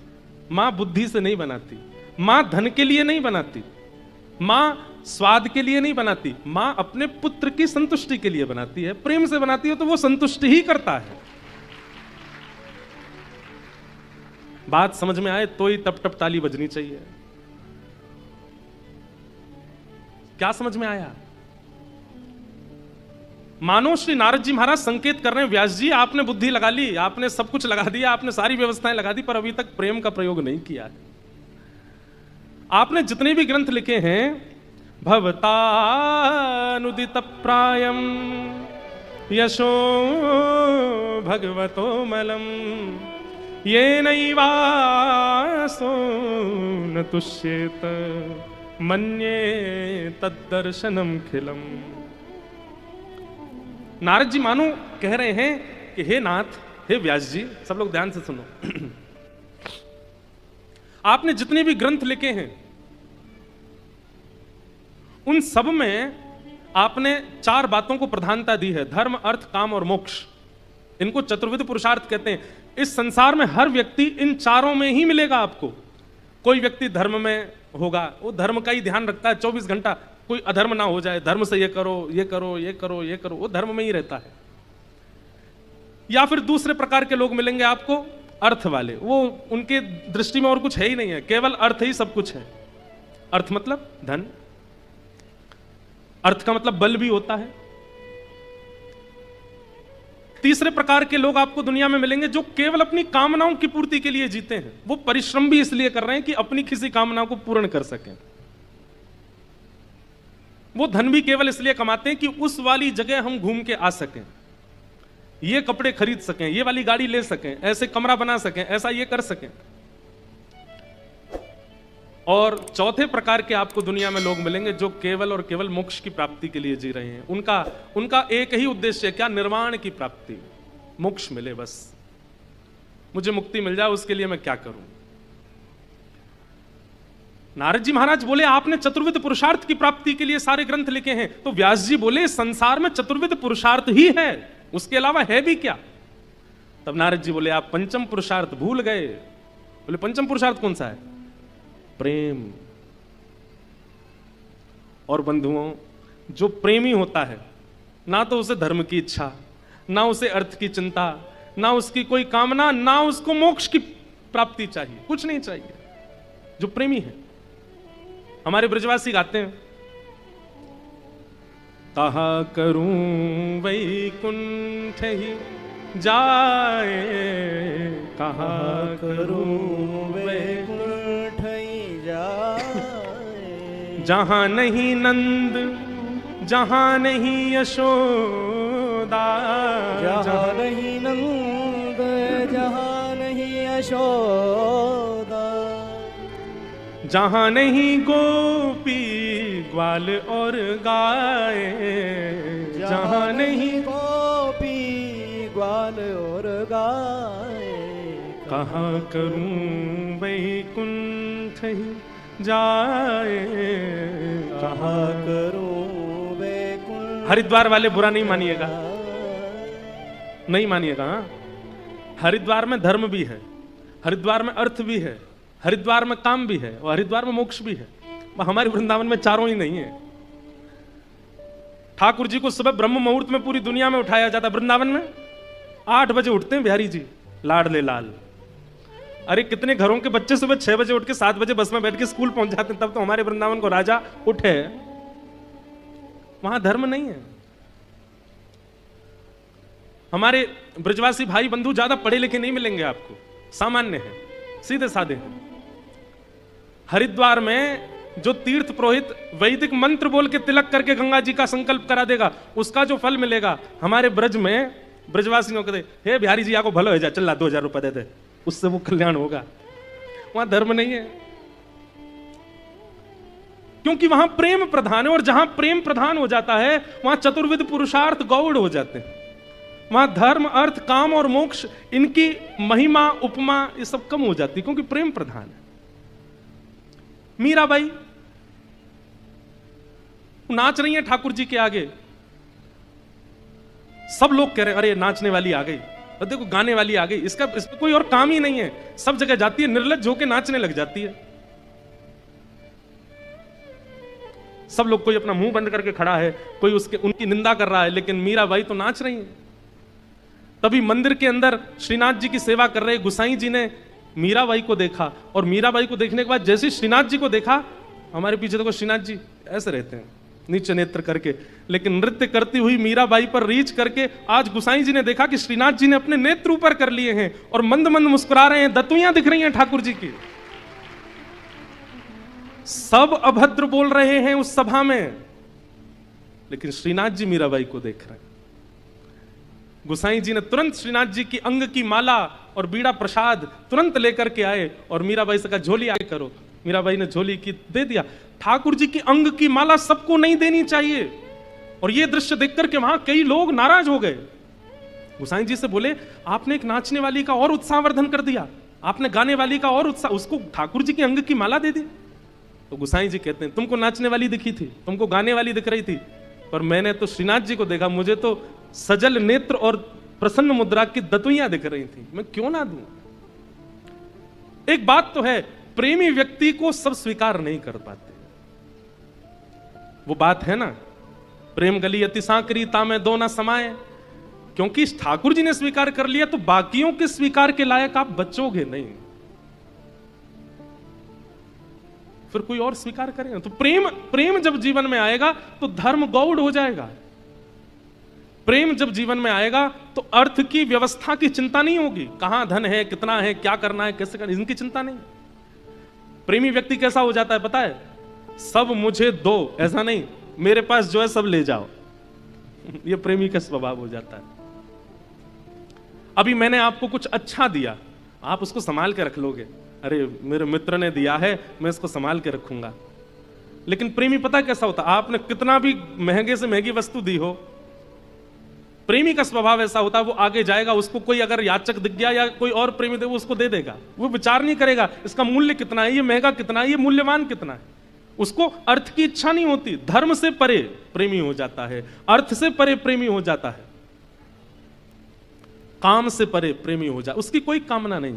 मां बुद्धि से नहीं बनाती, मां धन के लिए नहीं बनाती, मां स्वाद के लिए नहीं बनाती, मां अपने पुत्र की संतुष्टि के लिए बनाती है, प्रेम से बनाती है तो वो संतुष्टि ही करता है। बात समझ में आए तो ही टप टप ताली बजनी चाहिए। क्या समझ में आया? मानो श्री नारद जी महाराज संकेत कर रहे हैं, व्यास जी आपने बुद्धि लगा ली, आपने सब कुछ लगा दिया, आपने सारी व्यवस्थाएं लगा दी, पर अभी तक प्रेम का प्रयोग नहीं किया है। आपने जितने भी ग्रंथ लिखे हैं, भवतानुदित प्रायम यशो भगवतो मलम ये नैवासो न तुष्येत मन्ये तद्दर्शनम खिलम। नारद जी मानो कह रहे हैं कि हे नाथ, हे व्यास जी, सब लोग ध्यान से सुनो, आपने जितने भी ग्रंथ लिखे हैं उन सब में आपने 4 बातों को प्रधानता दी है, धर्म, अर्थ, काम और मोक्ष। इनको चतुर्विध पुरुषार्थ कहते हैं। इस संसार में हर व्यक्ति इन चारों में ही मिलेगा आपको। कोई व्यक्ति धर्म में होगा, वो धर्म का ही ध्यान रखता है 24 घंटा, कोई अधर्म ना हो जाए, धर्म से ये करो ये करो ये करो ये करो, वो धर्म में ही रहता है। या फिर दूसरे प्रकार के लोग मिलेंगे आपको, अर्थ वाले, वो उनके दृष्टि में और कुछ है ही नहीं है, केवल अर्थ ही सब कुछ है। अर्थ मतलब धन, अर्थ का मतलब बल भी होता है। तीसरे प्रकार के लोग आपको दुनिया में मिलेंगे जो केवल अपनी कामनाओं की पूर्ति के लिए जीते हैं। वो परिश्रम भी इसलिए कर रहे हैं कि अपनी किसी कामना को पूर्ण कर सकें। वो धन भी केवल इसलिए कमाते हैं कि उस वाली जगह हम घूम के आ सकें, ये कपड़े खरीद सकें, ये वाली गाड़ी ले सकें, ऐसे कमरा बना सकें, ऐसा ये कर सकें। और चौथे प्रकार के आपको दुनिया में लोग मिलेंगे जो केवल और केवल मोक्ष की प्राप्ति के लिए जी रहे हैं। उनका एक ही उद्देश्य है, क्या? निर्वाण की प्राप्ति, मोक्ष मिले, बस मुझे मुक्ति मिल जाए, उसके लिए मैं क्या करूं। नारद जी महाराज बोले आपने चतुर्विध पुरुषार्थ की प्राप्ति के लिए सारे ग्रंथ लिखे हैं, तो व्यास जी बोले संसार में चतुर्विध पुरुषार्थ ही है, उसके अलावा है भी क्या? तब नारद जी बोले आप पंचम पुरुषार्थ भूल गए। बोले पंचम पुरुषार्थ कौन सा है? प्रेम। और बंधुओं, जो प्रेमी होता है, ना तो उसे धर्म की इच्छा, ना उसे अर्थ की चिंता, ना उसकी कोई कामना, ना उसको मोक्ष की प्राप्ति चाहिए, कुछ नहीं चाहिए। जो प्रेमी है, हमारे ब्रजवासी गाते हैं, कहा करूं वैकुंठ ही जाए, कहा करूं वैकुंठ ही जाए, जहां नहीं नंद, जहां नहीं यशोदा, जहां नहीं नंद, जहां नहीं यशोदा, जहां नहीं गोपी ग्वाल और गाय, जहां नहीं गोपी ग्वाल और गाय, कहाँ करूं वैकुंठ ही जाए, कहाँ करूं वैकुंठ। हरिद्वार वाले बुरा नहीं मानिएगा, नहीं मानिएगा। हाँ, हरिद्वार में धर्म भी है, हरिद्वार में अर्थ भी है, हरिद्वार में काम भी है, और हरिद्वार में मोक्ष भी है। हमारे वृंदावन में चारों ही नहीं है। ठाकुर जी को सुबह ब्रह्म मुहूर्त में पूरी दुनिया में उठाया जाता। वृंदावन में 8 बजे उठते हैं बिहारी जी, लाडले लाल। अरे कितने घरों के बच्चे सुबह 6 बजे उठ के 7 बजे बस में बैठ के स्कूल पहुंच जाते हैं। तब तो हमारे वृंदावन को राजा उठे। वहां धर्म नहीं है। हमारे ब्रजवासी भाई बंधु ज्यादा पढ़े लिखे नहीं मिलेंगे आपको, सामान्य है, सीधे साधे हैं। हरिद्वार में जो तीर्थ पुरोहित वैदिक मंत्र बोल के तिलक करके गंगा जी का संकल्प करा देगा, उसका जो फल मिलेगा, हमारे ब्रज में ब्रजवासियों को दे, हे बिहारी जी आपको भलो हो जाए, चल 2000 रुपए दे दे, उससे वो कल्याण होगा। वहां धर्म नहीं है, क्योंकि वहां प्रेम प्रधान है। और जहां प्रेम प्रधान हो जाता है वहां चतुर्विध पुरुषार्थ गौड़ हो जाते हैं। वहां धर्म, अर्थ, काम और मोक्ष, इनकी महिमा, उपमा, ये सब कम हो जाती है, क्योंकि प्रेम प्रधान है। मीराबाई नाच रही है ठाकुर जी के आगे, सब लोग कह रहे हैं अरे नाचने वाली आ गई, और देखो गाने वाली आ गई, इसमें कोई और काम ही नहीं है, सब जगह जाती है, निर्लज्ज होके नाचने लग जाती है। सब लोग, कोई अपना मुंह बंद करके खड़ा है, कोई उनकी निंदा कर रहा है, लेकिन मीराबाई तो नाच रही है। तभी मंदिर के अंदर श्रीनाथ जी की सेवा कर रहे गुसाई जी ने मीराबाई को देखा, और मीराबाई को देखने के बाद जैसे श्रीनाथ जी को देखा, हमारे पीछे देखो श्रीनाथ जी ऐसे रहते हैं नीचे नेत्र करके, लेकिन नृत्य करती हुई मीराबाई पर रीच करके आज गुसाई जी ने देखा कि श्रीनाथ जी ने अपने नेत्र ऊपर कर लिए हैं और मंद मंद मुस्कुरा रहे हैं, दतुइयां दिख रही हैं ठाकुर जी की। सब अभद्र बोल रहे हैं उस सभा में, लेकिन श्रीनाथ जी मीराबाई को देख रहे हैं। गुसाई जी ने तुरंत श्रीनाथ जी की अंग की माला और बीड़ा प्रसाद तुरंत लेकर के आए, और मीराबाई से कहा झोली आगे करो। मीराबाई ने झोली की दे दिया। ठाकुर जी की अंग की माला सबको नहीं देनी चाहिए, और यह दृश्य देखकर के वहां कई लोग नाराज हो गए। गुसाई जी से बोले आपने एक नाचने वाली का और उत्साहवर्धन कर दिया, आपने गाने वाली का और उत्साह, उसको ठाकुर जी की अंग की माला दे दी। तो गुसाई जी कहते हैं तुमको नाचने वाली दिखी थी, तुमको गाने वाली दिख रही थी, पर मैंने तो श्रीनाथ जी को देखा, मुझे तो सजल नेत्र और प्रसन्न मुद्रा की दतुइयां दिख रही थी, मैं क्यों ना दूं। एक बात तो है, प्रेमी व्यक्ति को सब स्वीकार नहीं कर पाते। वो बात है ना, प्रेम गली अति सांकरी तामे दो ना समाए, क्योंकि ठाकुर जी ने स्वीकार कर लिया तो बाकियों के स्वीकार के लायक आप बचोगे नहीं, फिर कोई और स्वीकार करेगा। तो प्रेम जब जीवन में आएगा तो धर्म गौड़ हो जाएगा। प्रेम जब जीवन में आएगा तो अर्थ की व्यवस्था की चिंता नहीं होगी, कहां धन है, कितना है, क्या करना है, कैसे करना है, इनकी चिंता नहीं। प्रेमी व्यक्ति कैसा हो जाता है पता है? सब मुझे दो, ऐसा नहीं, मेरे पास जो है सब ले जाओ। ये प्रेमी का स्वभाव हो जाता है। अभी मैंने आपको कुछ अच्छा दिया, आप उसको संभाल के रख लोगे, अरे मेरे मित्र ने दिया है मैं इसको संभाल के रखूंगा। लेकिन प्रेमी पता कैसा होता, आपने कितना भी महंगे से महंगी वस्तु दी हो, प्रेमी का स्वभाव ऐसा होता है, वो आगे जाएगा, उसको कोई अगर याचक दिख गया या कोई और प्रेमी दे, वो उसको दे देगा। वो विचार नहीं करेगा इसका मूल्य कितना है, ये महंगा कितना है, ये मूल्यवान कितना है। उसको अर्थ की इच्छा नहीं होती। धर्म से परे प्रेमी हो जाता है, अर्थ से परे प्रेमी हो जाता है, काम से परे प्रेमी हो जाता, उसकी कोई कामना नहीं।